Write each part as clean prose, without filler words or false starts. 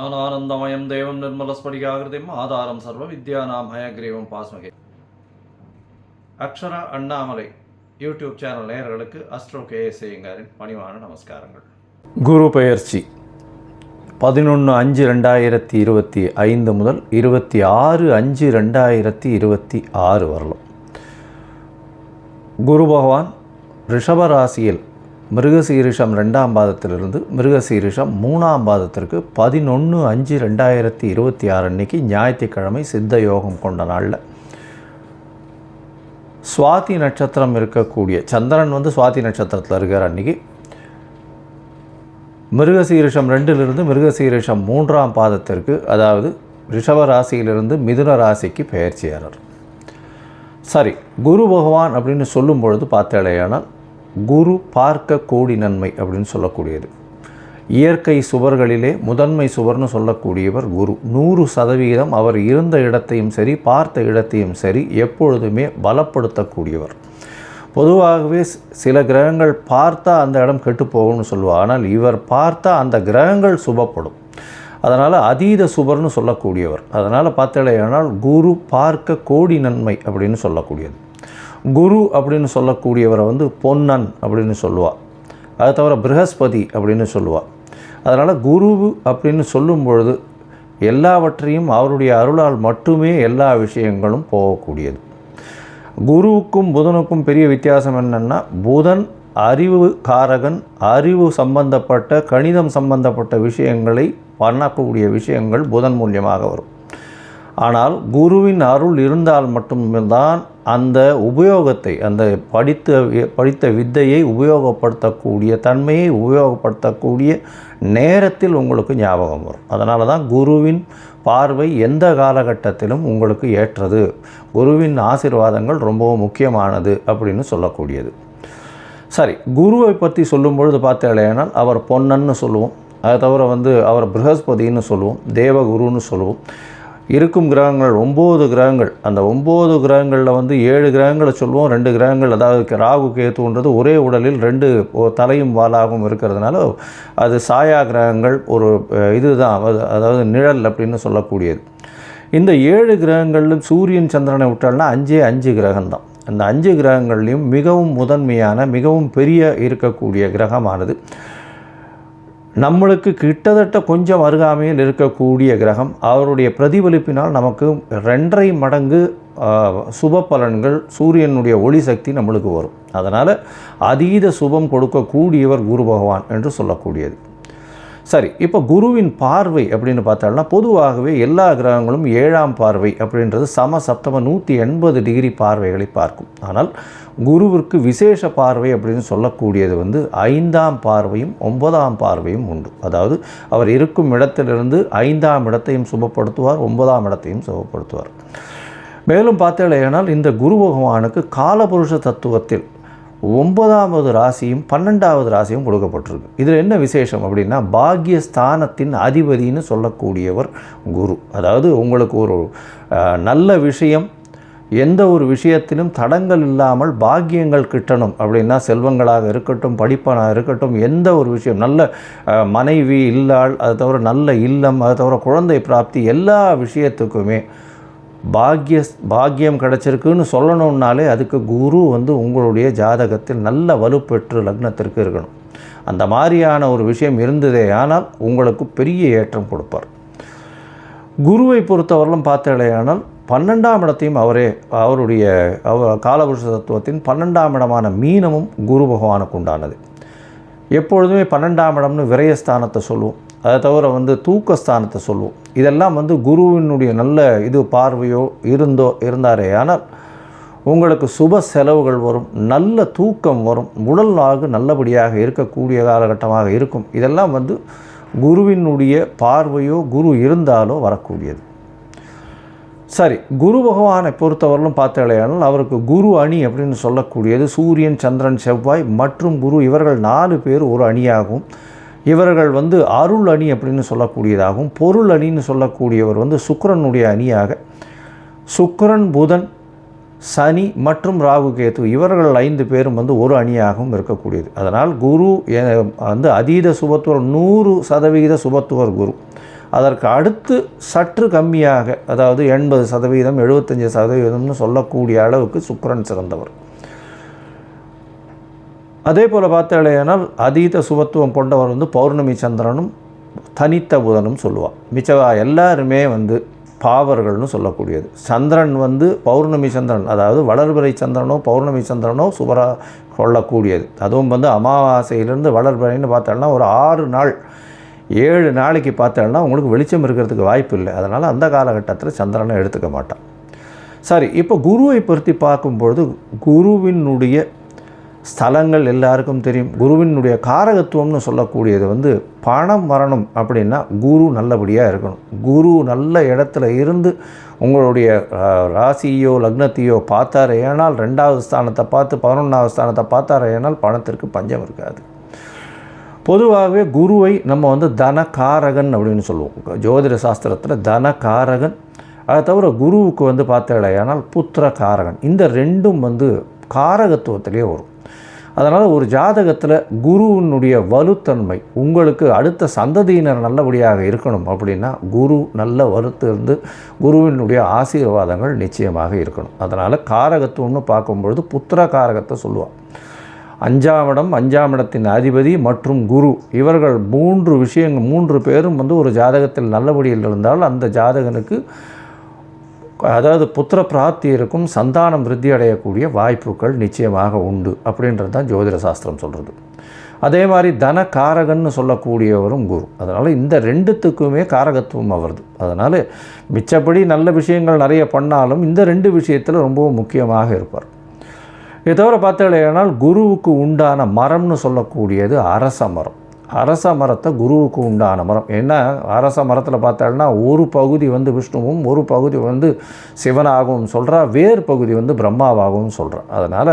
ஞானானந்தமயம் தேவம் நிர்மலஸ்படிகாகிருதிம் ஆதாரம் சர்வ வித்யானாம் ஹயக்ரீவம் பாஸ்மகே. அக்ஷரா அண்ணாமலை யூடியூப் சேனல் நேயர்களுக்கு அஸ்ட்ரோ கேஎஸ் ஐயங்காரின் பணிவான நமஸ்காரங்கள். குரு பெயர்ச்சி 11/5/2025 முதல் 26/5/2026 வரலாம். குரு பகவான் ரிஷபராசியில் மிருகசீரிஷம் 2ஆம் பாதத்திலிருந்து மிருகசீரிஷம் 3ஆம் பாதத்திற்கு 11/5/2026 அன்னைக்கு ஞாயிற்றுக்கிழமை சித்த யோகம் கொண்ட நாளில் சுவாதி நட்சத்திரம் இருக்கக்கூடிய சந்திரன் சுவாதி நட்சத்திரத்தில் இருக்கிற அன்றைக்கி மிருகசீரிஷம் 2லிருந்து மிருகசீரிஷம் 3ஆம் பாதத்திற்கு, அதாவது ரிஷபராசியிலிருந்து மிதுன ராசிக்கு பெயர்ச்சியாளர். சரி, குரு பகவான் அப்படின்னு சொல்லும் பொழுது பார்த்தேடையானால் குரு பார்க்க கோடி நன்மை அப்படின்னு சொல்லக்கூடியது. இயற்கை சுவர்களிலே முதன்மை சுவர்னு சொல்லக்கூடியவர் குரு. 100% அவர் இருந்த இடத்தையும் சரி பார்த்த இடத்தையும் சரி எப்பொழுதுமே பலப்படுத்தக்கூடியவர். பொதுவாகவே சில கிரகங்கள் பார்த்தா அந்த இடம் கெட்டு போகும்னு சொல்லுவார். ஆனால் இவர் பார்த்தா அந்த கிரகங்கள் சுபப்படும். அதனால் அதீத சுபர்னு சொல்லக்கூடியவர். அதனால் பார்த்தேடையானால் குரு பார்க்க கோடி நன்மை அப்படின்னு சொல்லக்கூடியது. குரு அப்படின்னு சொல்லக்கூடியவரை பொன்னன் அப்படின்னு சொல்லுவாள். அதை தவிர ப்ரஹஸ்பதி அப்படின்னு சொல்லுவாள். அதனால் குரு அப்படின்னு சொல்லும் பொழுது எல்லாவற்றையும் அவருடைய அருளால் மட்டுமே எல்லா விஷயங்களும் போகக்கூடியது. குருவுக்கும் புதனுக்கும் பெரிய வித்தியாசம் என்னென்னா, புதன் அறிவு காரகன், அறிவு சம்பந்தப்பட்ட கணிதம் சம்பந்தப்பட்ட விஷயங்களை பண்ணக்கூடிய விஷயங்கள் புதன் மூலியமாக வரும். ஆனால் குருவின் அருள் இருந்தால் மட்டும்தான் அந்த உபயோகத்தை, அந்த படித்த வித்தையை உபயோகப்படுத்தக்கூடிய தன்மையை உபயோகப்படுத்தக்கூடிய நேரத்தில் உங்களுக்கு ஞாபகம் வரும். அதனால தான் குருவின் பார்வை எந்த காலகட்டத்திலும் உங்களுக்கு ஏற்றது, குருவின் ஆசீர்வாதங்கள் ரொம்பவும் முக்கியமானது அப்படின்னு சொல்லக்கூடியது. சரி, குருவை பற்றி சொல்லும் பொழுது பார்த்தேனால் அவர் பொன்னன்னு சொல்லுவோம். அதை தவிர அவர் ப்ரஹஸ்பதின்னு சொல்லுவோம், தேவகுருன்னு சொல்லுவோம். இருக்கும் கிரகங்கள் 9 கிரகங்கள். அந்த 9 கிரகங்களில் 7 கிரகங்களை சொல்லுவோம். 2 கிரகங்கள், அதாவது ராகு கேத்துன்றது ஒரே உடலில் 2 தலையும் வாலாகவும் இருக்கிறதுனால அது சாயா கிரகங்கள். ஒரு இதுதான், அதாவது நிழல் அப்படின்னு சொல்லக்கூடியது. இந்த 7 கிரகங்களிலும் சூரியன் சந்திரனை விட்டால்னா 5 கிரகம்தான். அந்த 5 கிரகங்கள்லையும் மிகவும் முதன்மையான மிகவும் பெரிய இருக்கக்கூடிய கிரகமானது நம்மளுக்கு கிட்டத்தட்ட கொஞ்சம் அருகாமையில் இருக்கக்கூடிய கிரகம். அவருடைய பிரதிபலிப்பினால் நமக்கு 2.5 மடங்கு சுப பலன்கள், சூரியனுடைய ஒளி சக்தி நம்மளுக்கு வரும். அதனால் அதீத சுபம் கொடுக்கக்கூடியவர் குரு பகவான் என்று சொல்லக்கூடியது. சரி, இப்போ குருவின் பார்வை அப்படின்னு பார்த்தாலும் பொதுவாகவே எல்லா கிரகங்களும் 7ஆம் பார்வை அப்படின்றது சமசப்தம 180 டிகிரி பார்வைகளை பார்க்கும். ஆனால் குருவிற்கு விசேஷ பார்வை அப்படின்னு சொல்லக்கூடியது 5ஆம் பார்வையும் 9ஆம் பார்வையும் உண்டு. அதாவது அவர் இருக்கும் இடத்திலிருந்து 5ஆம் இடத்தையும் சுபப்படுத்துவார், 9ஆம் இடத்தையும் சுபப்படுத்துவார். மேலும் பார்த்தேனால் இந்த குரு பகவானுக்கு காலபுருஷ தத்துவத்தில் 9வது ராசியும் 12வது ராசியும் கொடுக்கப்பட்டிருக்கு. இதில் என்ன விசேஷம் அப்படின்னா, பாக்யஸ்தானத்தின் அதிபதினு சொல்லக்கூடியவர் குரு. அதாவது உங்களுக்கு ஒரு நல்ல விஷயம், எந்த ஒரு விஷயத்திலும் தடங்கள் இல்லாமல் பாக்கியங்கள் கிட்டணும் அப்படின்னா, செல்வங்களாக இருக்கட்டும், படிப்பனாக இருக்கட்டும், எந்த ஒரு விஷயம், நல்ல மனைவி இல்லாள், அது தவிர நல்ல இல்லம், அது தவிர குழந்தை பிராப்தி, எல்லா விஷயத்துக்குமே பாக்கியம் கிடச்சிருக்குன்னு சொல்லணுன்னாலே அதுக்கு குரு உங்களுடைய ஜாதகத்தில் நல்ல வலுப்பெற்று லக்னத்திற்கு இருக்கணும். அந்த மாதிரியான ஒரு விஷயம் இருந்ததே ஆனால் உங்களுக்கு பெரிய ஏற்றம் கொடுப்பார். குருவை பொறுத்தவரையிலும் பார்த்தேனால் 12ஆம் இடத்தையும் அவருடைய காலபுருஷ தத்துவத்தின் 12ஆம் இடமான மீனமும் குரு பகவானுக்கு உண்டானது. எப்பொழுதுமே 12ஆம் இடம்னு விரயஸ்தானத்தை சொல்லுவோம். அதை தவிர தூக்கஸ்தானத்தை சொல்லுவோம். இதெல்லாம் குருவினுடைய நல்ல பார்வையோ இருந்தாரே ஆனால் உங்களுக்கு சுப செலவுகள் வரும், நல்ல தூக்கம் வரும், உடல் நாகு நல்லபடியாக இருக்கக்கூடிய காலகட்டமாக இருக்கும். இதெல்லாம் குருவினுடைய பார்வையோ குரு இருந்தாலோ வரக்கூடியது. சரி, குரு பகவானை பொறுத்தவரையிலும் பார்த்தேனால் அவருக்கு குரு அணி அப்படின்னு சொல்லக்கூடியது சூரியன், சந்திரன், செவ்வாய் மற்றும் குரு, இவர்கள் 4 பேர் ஒரு அணியாகவும், இவர்கள் அருள் அணி அப்படின்னு சொல்லக்கூடியதாகவும், பொருள் அணின்னு சொல்லக்கூடியவர் சுக்கிரனுடைய அணியாக, சுக்கிரன், புதன், சனி மற்றும் ராகு கேது இவர்கள் 5 பேரும் ஒரு அணியாகவும் இருக்கக்கூடியது. அதனால் குரு அதீத சுபத்துவர், 100% சுபத்துவர் குரு. அதற்கு அடுத்து சற்று கம்மியாக, அதாவது 80%, 75%ன்னு சொல்லக்கூடிய அளவுக்கு சுக்கிரன் சிறந்தவர். அதே போல் பார்த்தாலேனால் அதீத சுபத்துவம் கொண்டவர் வந்து பௌர்ணமி சந்திரனும் தனித்த புதனும் சொல்லுவாள். மிச்சவா எல்லாருமே வந்து பாவர்கள்னு சொல்லக்கூடியது. சந்திரன் வந்து பௌர்ணமி சந்திரன், அதாவது வளர்பிறை சந்திரனோ பௌர்ணமி சந்திரனோ சுபராக கொள்ளக்கூடியது. அதுவும் வந்து அமாவாசையிலேருந்து வளர்பிறைன்னு பார்த்தோம்னா ஒரு 6 நாள் 7 நாளைக்கு பார்த்தோம்னா உங்களுக்கு வெளிச்சம் இருக்கிறதுக்கு வாய்ப்பு இல்லை. அதனால் அந்த காலகட்டத்தில் சந்திரனை எடுத்துக்க மாட்டான். சரி, இப்போ குருவை பற்றி பார்க்கும்பொழுது குருவினுடைய ஸ்தலங்கள் எல்லாருக்கும் தெரியும். குருவினுடைய காரகத்துவம்னு சொல்லக்கூடியது வந்து பணம் வரணும் அப்படின்னா குரு நல்லபடியாக இருக்கணும். குரு நல்ல இடத்துல இருந்து உங்களுடைய ராசியோ லக்னத்தையோ பார்த்தார் ஏனால், 2வது ஸ்தானத்தை பார்த்து 11வது ஸ்தானத்தை பார்த்தார் ஏனால் பணத்திற்கு பஞ்சம் இருக்காது. பொதுவாகவே குருவை நம்ம வந்து தனகாரகன் அப்படின்னு சொல்லுவோம். ஜோதிட சாஸ்திரத்தில் தனகாரகன். அதை தவிர குருவுக்கு வந்து பார்த்தாலேயானால் புத்திர காரகன். இந்த ரெண்டும் வந்து காரகத்துவத்திலே வரும். அதனால் ஒரு ஜாதகத்தில் குருவினுடைய வலுத்தன்மை, உங்களுக்கு அடுத்த சந்ததியினர் நல்லபடியாக இருக்கணும் அப்படின்னா குரு நல்ல வலுத்து இருந்து குருவினுடைய ஆசீர்வாதங்கள் நிச்சயமாக இருக்கணும். அதனால் காரகத்துவம்னு பார்க்கும்பொழுது புத்திர காரகத்தை சொல்லுவாள். 5ஆம் இடம், 5ஆம் இடத்தின் அதிபதி மற்றும் குரு, இவர்கள் 3 பேரும் வந்து ஒரு ஜாதகத்தில் நல்லபடியில் இருந்தால் அந்த ஜாதகனுக்கு அதாவது புத்திர பிராப்தி இருக்கும், சந்தானம் விருத்தி அடையக்கூடிய வாய்ப்புகள் நிச்சயமாக உண்டு அப்படின்றது தான் ஜோதிட சாஸ்திரம் சொல்கிறது. அதே மாதிரி தன காரகன்னு சொல்லக்கூடியவரும் குரு. அதனால் இந்த 2த்துக்குமே காரகத்துவம் அவரது. அதனால் மிச்சப்படி நல்ல விஷயங்கள் நிறைய பண்ணாலும் இந்த 2 விஷயத்தில் ரொம்பவும் முக்கியமாக இருப்பார். இதை தவிர பார்த்தாலேனால் குருவுக்கு உண்டான மரம்னு சொல்லக்கூடியது அரச மரம். அரச மரத்தை குருவுக்கு உண்டான மரம். ஏன்னா அரச மரத்தில் பார்த்தாங்கன்னா ஒரு பகுதி வந்து விஷ்ணுவும் ஒரு பகுதி வந்து சிவனாகவும் சொல்கிறா, வேறு பகுதி வந்து பிரம்மாவாகவும் சொல்கிறா. அதனால்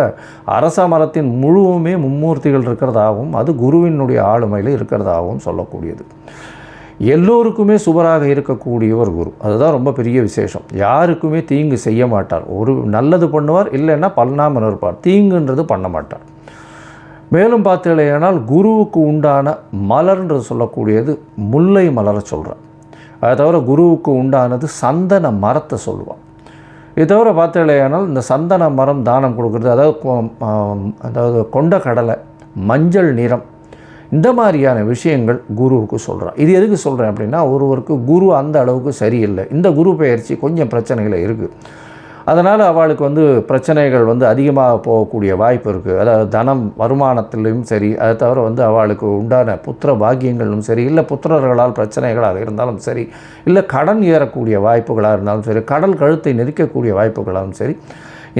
அரச மரத்தின் முழுவுமே மும்மூர்த்திகள் இருக்கிறதாகவும் அது குருவினுடைய ஆளுமையில் இருக்கிறதாகவும் சொல்லக்கூடியது. எல்லோருக்குமே சுபராக இருக்கக்கூடியவர் குரு. அதுதான் ரொம்ப பெரிய விசேஷம். யாருக்குமே தீங்கு செய்ய மாட்டார். ஒரு நல்லது பண்ணுவார், இல்லைன்னா பண்ணாமல் இருப்பார். தீங்குன்றது பண்ண மாட்டார். மேலும் பார்த்தீங்களேனால் குருவுக்கு உண்டான மலர்ன்றது சொல்லக்கூடியது முல்லை மலரை சொல்கிறார். அதை தவிர குருவுக்கு உண்டானது சந்தன மரத்தை சொல்லுவாள். இது தவிர பார்த்தீங்களேனால் இந்த சந்தன மரம் தானம் கொடுக்குறது, அதாவது கொண்ட கடலை, மஞ்சள் நிறம், இந்த மாதிரியான விஷயங்கள் குருவுக்கு சொல்கிறான். இது எதுக்கு சொல்கிறேன் அப்படின்னா, ஒருவருக்கு குரு அந்த அளவுக்கு சரியில்லை, இந்த குரு பெயர்ச்சி கொஞ்சம் பிரச்சனைகள் இருக்குது, அதனால் அவளுக்கு வந்து பிரச்சனைகள் வந்து அதிகமாக போகக்கூடிய வாய்ப்பு இருக்குது. அதாவது தனம் வருமானத்திலையும் சரி, அதை தவிர வந்து அவளுக்கு உண்டான புத்திர பாக்கியங்களும் சரி, இல்லை புத்திரர்களால் பிரச்சனைகளாக இருந்தாலும் சரி, இல்லை கடன் ஏறக்கூடிய வாய்ப்புகளாக இருந்தாலும் சரி, கடல் கழுத்தை நெரிக்கக்கூடிய வாய்ப்புகளாகவும் சரி,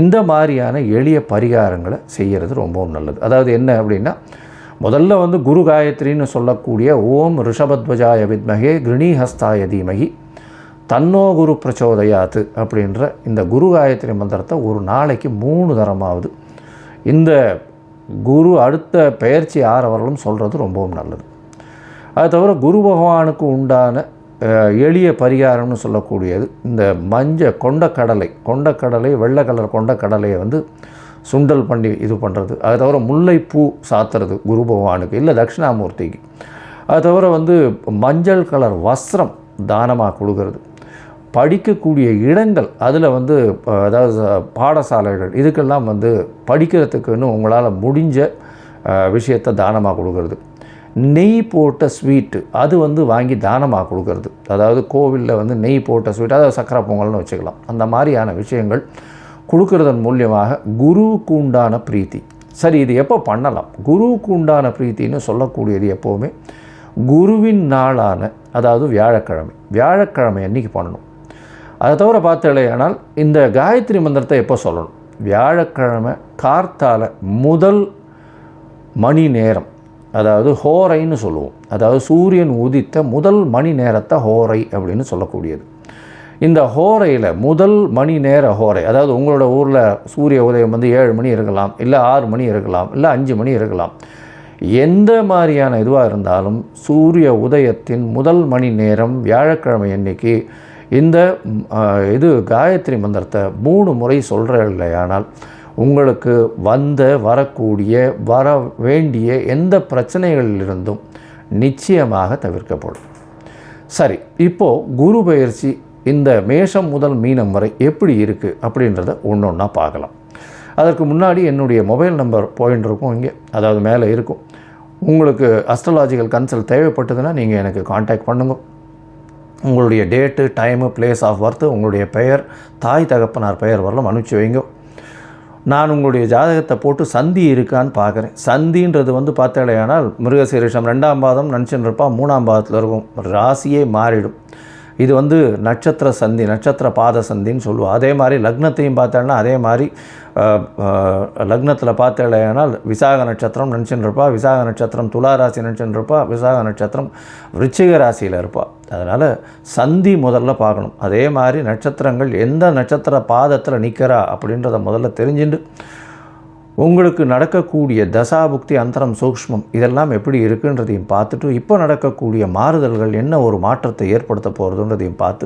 இந்த மாதிரியான எளிய பரிகாரங்களை செய்கிறது ரொம்பவும் நல்லது. அதாவது என்ன அப்படின்னா, முதல்ல வந்து குரு காயத்ரின்னு சொல்லக்கூடிய ஓம் ரிஷபத்வஜாய வித்மகே கிருணிஹஸ்தாய தீமகி தன்னோ குரு பிரச்சோதயாத்து அப்படின்ற இந்த குரு காயத்ரி மந்திரத்தை ஒரு நாளைக்கு 3 தரமாவது இந்த குரு அடுத்த பெயர்ச்சி ஆறவர்களும் சொல்கிறது ரொம்பவும் நல்லது. அது தவிர குரு பகவானுக்கு உண்டான எளிய பரிகாரம்னு சொல்லக்கூடியது இந்த கொண்டக்கடலை வெள்ளை கலர் கொண்டக்கடலையை வந்து சுண்டல் பண்ணி இது பண்ணுறது. அது தவிர முல்லைப்பூ சாத்துறது குரு பகவானுக்கு, இல்லை தட்சிணாமூர்த்திக்கு. அது தவிர வந்து மஞ்சள் கலர் வஸ்திரம் தானமாக கொடுக்கறது. படிக்கக்கூடிய இடங்கள், அதில் வந்து அதாவது பாடசாலைகள், இதுக்கெல்லாம் வந்து படிக்கிறதுக்குன்னு உங்களால் முடிஞ்ச விஷயத்தை தானமாக கொடுக்கறது. நெய் போட்ட ஸ்வீட்டு அது வந்து வாங்கி தானமாக கொடுக்கறது. அதாவது கோவிலில் வந்து நெய் போட்ட ஸ்வீட், அதாவது சக்கரை பொங்கல்னு வச்சுக்கலாம். அந்த மாதிரியான விஷயங்கள் கொடுக்கறதன் மூலியமாக குருவுக்கு உண்டான பிரீத்தி. சரி, இது எப்போ பண்ணலாம்? குருவுக்கு உண்டான பிரீத்தின்னு சொல்லக்கூடியது எப்போவுமே குருவின் நாளான, அதாவது வியாழக்கிழமை அன்றைக்கி பண்ணணும். அதை தவிர பார்த்தேனால் இந்த காயத்ரி மந்திரத்தை எப்போ சொல்லணும்? வியாழக்கிழமை கார்த்தால முதல் மணி நேரம், அதாவது ஹோரைன்னு சொல்லுவோம். அதாவது சூரியன் உதித்த முதல் மணி நேரத்தை ஹோரை அப்படின்னு சொல்லக்கூடியது. இந்த ஹோரையில் முதல் மணி நேர ஹோரை, அதாவது உங்களோட ஊரில் சூரிய உதயம் வந்து 7 மணி இருக்கலாம், இல்லை 6 மணி இருக்கலாம், இல்லை 5 மணி இருக்கலாம். எந்த மாதிரியான இதுவாக இருந்தாலும் சூரிய உதயத்தின் முதல் மணி நேரம் வியாழக்கிழமை அன்னைக்கு இந்த காயத்ரி மந்திரத்தை 3 முறை சொல்கிற இல்லையானால் உங்களுக்கு வரக்கூடிய வர வேண்டிய எந்த பிரச்சனைகளிலிருந்தும் நிச்சயமாக தவிர்க்கப்படும். சரி, இப்போது குரு பயிற்சி இந்த மேஷம் முதல் மீனம் வரை எப்படி இருக்குது அப்படின்றத ஒன்று ஒன்றா பார்க்கலாம். அதற்கு முன்னாடி என்னுடைய மொபைல் நம்பர் பாயிண்ட் இருக்கும் இங்கே, அதாவது மேலே இருக்கும். உங்களுக்கு அஸ்ட்ராலாஜிக்கல் கன்சல்ட் தேவைப்பட்டதுன்னா நீங்கள் எனக்கு காண்டாக்ட் பண்ணுங்க. உங்களுடைய date, time, place of birth, உங்களுடைய பெயர், தாய் தகப்பனார் பெயர் வரலாம் அனுப்பிச்சி வைங்க. நான் உங்களுடைய ஜாதகத்தை போட்டு சந்தி இருக்கான்னு பார்க்குறேன். சந்தின்றது பார்த்தாலேயானால் மிருகசீரிஷம் 2ஆம் பாதம் நினச்சின்னு இருப்பா, 3ஆம் பாதத்தில் இருக்கும், ராசியே மாறிடும். இது நட்சத்திர சந்தி, நட்சத்திர பாத சந்தின்னு சொல்லுவோம். அதே மாதிரி லக்னத்தையும் பார்த்தாலும் அதே மாதிரி லக்னத்தில் பார்த்தாலேயானால் விசாக நட்சத்திரம் நினச்சின்னு இருப்பா, விசாக நட்சத்திரம் துலா ராசி நினச்சின்னு இருப்பா, விசாக நட்சத்திரம் விருச்சிக ராசியில் இருப்பாள். அதனால் சந்தி முதல்ல பார்க்கணும். அதே மாதிரி நட்சத்திரங்கள் எந்த நட்சத்திர பாதத்தில் நிற்கிறா அப்படின்றத முதல்ல தெரிஞ்சுட்டு உங்களுக்கு நடக்கக்கூடிய தசாபுக்தி, அந்தரம், சூக்ஷ்மம் இதெல்லாம் எப்படி இருக்குன்றதையும் பார்த்துட்டு இப்போ நடக்கக்கூடிய மாறுதல்கள் என்ன ஒரு மாற்றத்தை ஏற்படுத்த போகிறதுன்றதையும் பார்த்து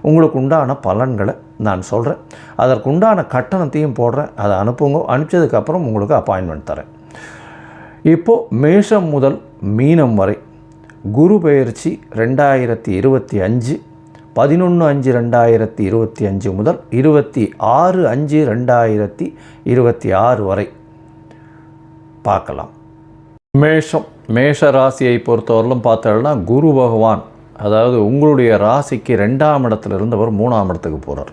உங்களுக்கு உண்டான பலன்களை நான் சொல்கிறேன். அதற்குண்டான கட்டணத்தையும் போடுறேன். அதை அனுப்புங்க. அனுப்பிச்சதுக்கப்புறம் உங்களுக்கு அப்பாயின்மெண்ட் தரேன். இப்போது மேஷம் முதல் மீனம் வரை குரு பெயர்ச்சி 2025 11/5/2025 முதல் 26/5/2026 வரை பார்க்கலாம். மேஷ ராசியை பொறுத்தவரையிலும் பார்த்தோம்னா குரு பகவான், அதாவது உங்களுடைய ராசிக்கு 2ஆம் இடத்துல இருந்தவர் 3ஆம் இடத்துக்கு போகிறார்.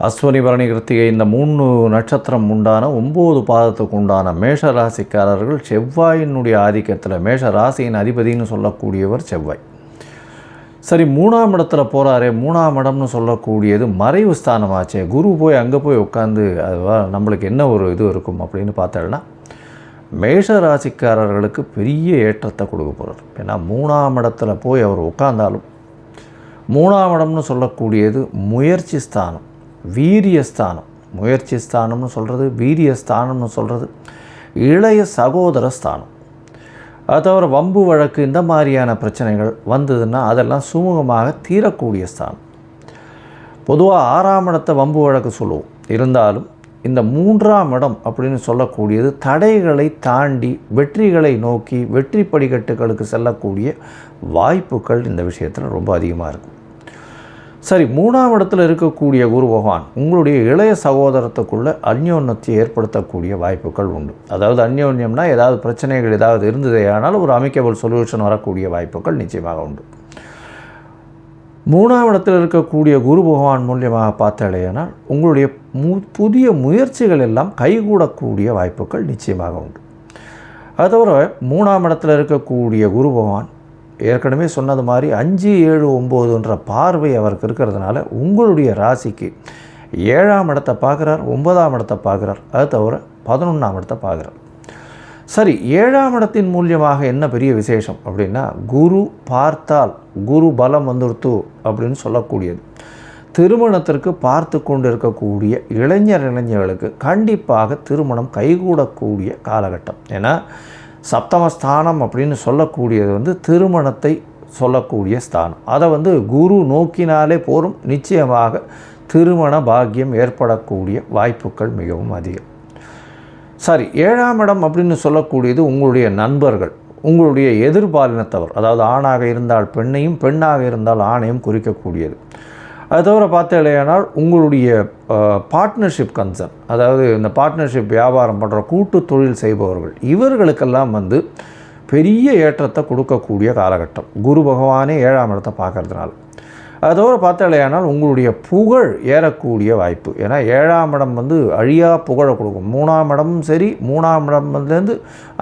அஸ்வினி பரணி கிருத்திகை இந்த 3 நட்சத்திரம் உண்டான 9 பாதத்துக்கு உண்டான மேஷ ராசிக்காரர்கள் செவ்வாயினுடைய ஆதிக்கத்தில், மேஷ ராசியின் அதிபதினு சொல்லக்கூடியவர் செவ்வாய். சரி, 3ஆம் இடத்துல போகிறாரே, 3ஆம் இடம்னு சொல்லக்கூடியது மறைவு ஸ்தானமாச்சே. குரு போய் அங்கே போய் உட்காந்து அதுவா நம்மளுக்கு என்ன ஒரு இது இருக்கும் அப்படின்னு பார்த்தோம்னா மேஷ ராசிக்காரர்களுக்கு பெரிய ஏற்றத்தை கொடுக்க போகிறார். ஏன்னா 3ஆம் இடத்துல போய் அவர் உட்கார்ந்தாலும் 3ஆம் இடம்னு சொல்லக்கூடியது முயற்சி ஸ்தானம், வீரியஸ்தானம். முயற்சி ஸ்தானம்னு சொல்கிறது, வீரியஸ்தானம்னு சொல்கிறது இளைய சகோதர ஸ்தானம். அது தவிர வம்பு வழக்கு இந்த மாதிரியான பிரச்சனைகள் வந்ததுன்னா அதெல்லாம் சுமூகமாக தீரக்கூடிய ஸ்தானம். பொதுவாக 6ஆம் இடத்தை வம்பு வழக்கு சொல்லுவோம். இருந்தாலும் இந்த 3ஆம் இடம் அப்படின்னு சொல்லக்கூடியது தடைகளை தாண்டி வெற்றிகளை நோக்கி வெற்றி படிக்கட்டுகளுக்கு செல்லக்கூடிய வாய்ப்புகள் இந்த விஷயத்தில் ரொம்ப அதிகமாக இருக்கும். சரி, 3ஆம் இடத்துல இருக்கக்கூடிய குரு பகவான் உங்களுடைய இளைய சகோதரத்துக்குள்ளே அந்யோன்யத்தை ஏற்படுத்தக்கூடிய வாய்ப்புகள் உண்டு. அதாவது அந்யோன்யம்னா ஏதாவது பிரச்சனைகள் ஏதாவது இருந்ததே ஆனால் ஒரு அமிக்கபிள் சொல்யூஷன் வரக்கூடிய வாய்ப்புகள் நிச்சயமாக உண்டு. 3ஆம் இடத்தில் இருக்கக்கூடிய குரு பகவான் மூலியமாக பார்த்தாலேயானால் உங்களுடைய புதிய முயற்சிகள் எல்லாம் கைகூடக்கூடிய வாய்ப்புகள் நிச்சயமாக உண்டு. அது தவிர 3ஆம் இடத்தில் இருக்கக்கூடிய குரு பகவான் ஏற்கனவே சொன்னது மாதிரி 5, 7, 9ன்ற பார்வை அவருக்கு இருக்கிறதுனால உங்களுடைய ராசிக்கு 7ஆம் இடத்தை பார்க்குறார், 9ஆம் இடத்தை பார்க்குறார். அது தவிர 11ஆம் இடத்தை பார்க்குறார். சரி, 7ஆம் இடத்தின் மூலியமாக என்ன பெரிய விசேஷம் அப்படின்னா குரு பார்த்தால் குரு பலம் வந்துடுத்து அப்படின்னு சொல்லக்கூடியது. திருமணத்திற்கு பார்த்து கொண்டு இருக்கக்கூடிய இளைஞர்களுக்கு கண்டிப்பாக திருமணம் கைகூடக்கூடிய காலகட்டம். ஏன்னா சப்தமஸ்தானம் அப்படின்னு சொல்லக்கூடியது திருமணத்தை சொல்லக்கூடிய ஸ்தானம். அதை குரு நோக்கினாலே போரும், நிச்சயமாக திருமண பாக்கியம் ஏற்படக்கூடிய வாய்ப்புகள் மிகவும் அதிகம். சரி, 7ஆம் இடம் அப்படின்னு சொல்லக்கூடியது உங்களுடைய நண்பர்கள், உங்களுடைய எதிர்பாலினத்தவர், அதாவது ஆணாக இருந்தால் பெண்ணையும் பெண்ணாக இருந்தால் ஆணையும் குறிக்கக்கூடியது. அது தவிர பார்த்தேனால் உங்களுடைய பார்ட்னர்ஷிப் கன்சர்ன், அதாவது இந்த பார்ட்னர்ஷிப் வியாபாரம் பண்ணுற கூட்டு தொழில் செய்பவர்கள், இவர்களுக்கெல்லாம் பெரிய ஏற்றத்தை கொடுக்கக்கூடிய காலகட்டம். குரு பகவானே 7ஆம் இடத்தை பார்க்கறதுனால. அது தவிர பார்த்தேனால் உங்களுடைய புகழ் ஏறக்கூடிய வாய்ப்பு. ஏன்னா 7ஆம் இடம் அழியா புகழை கொடுக்கும். 3ஆம் இடமும் சரி, 3ஆம் இடம்லேருந்து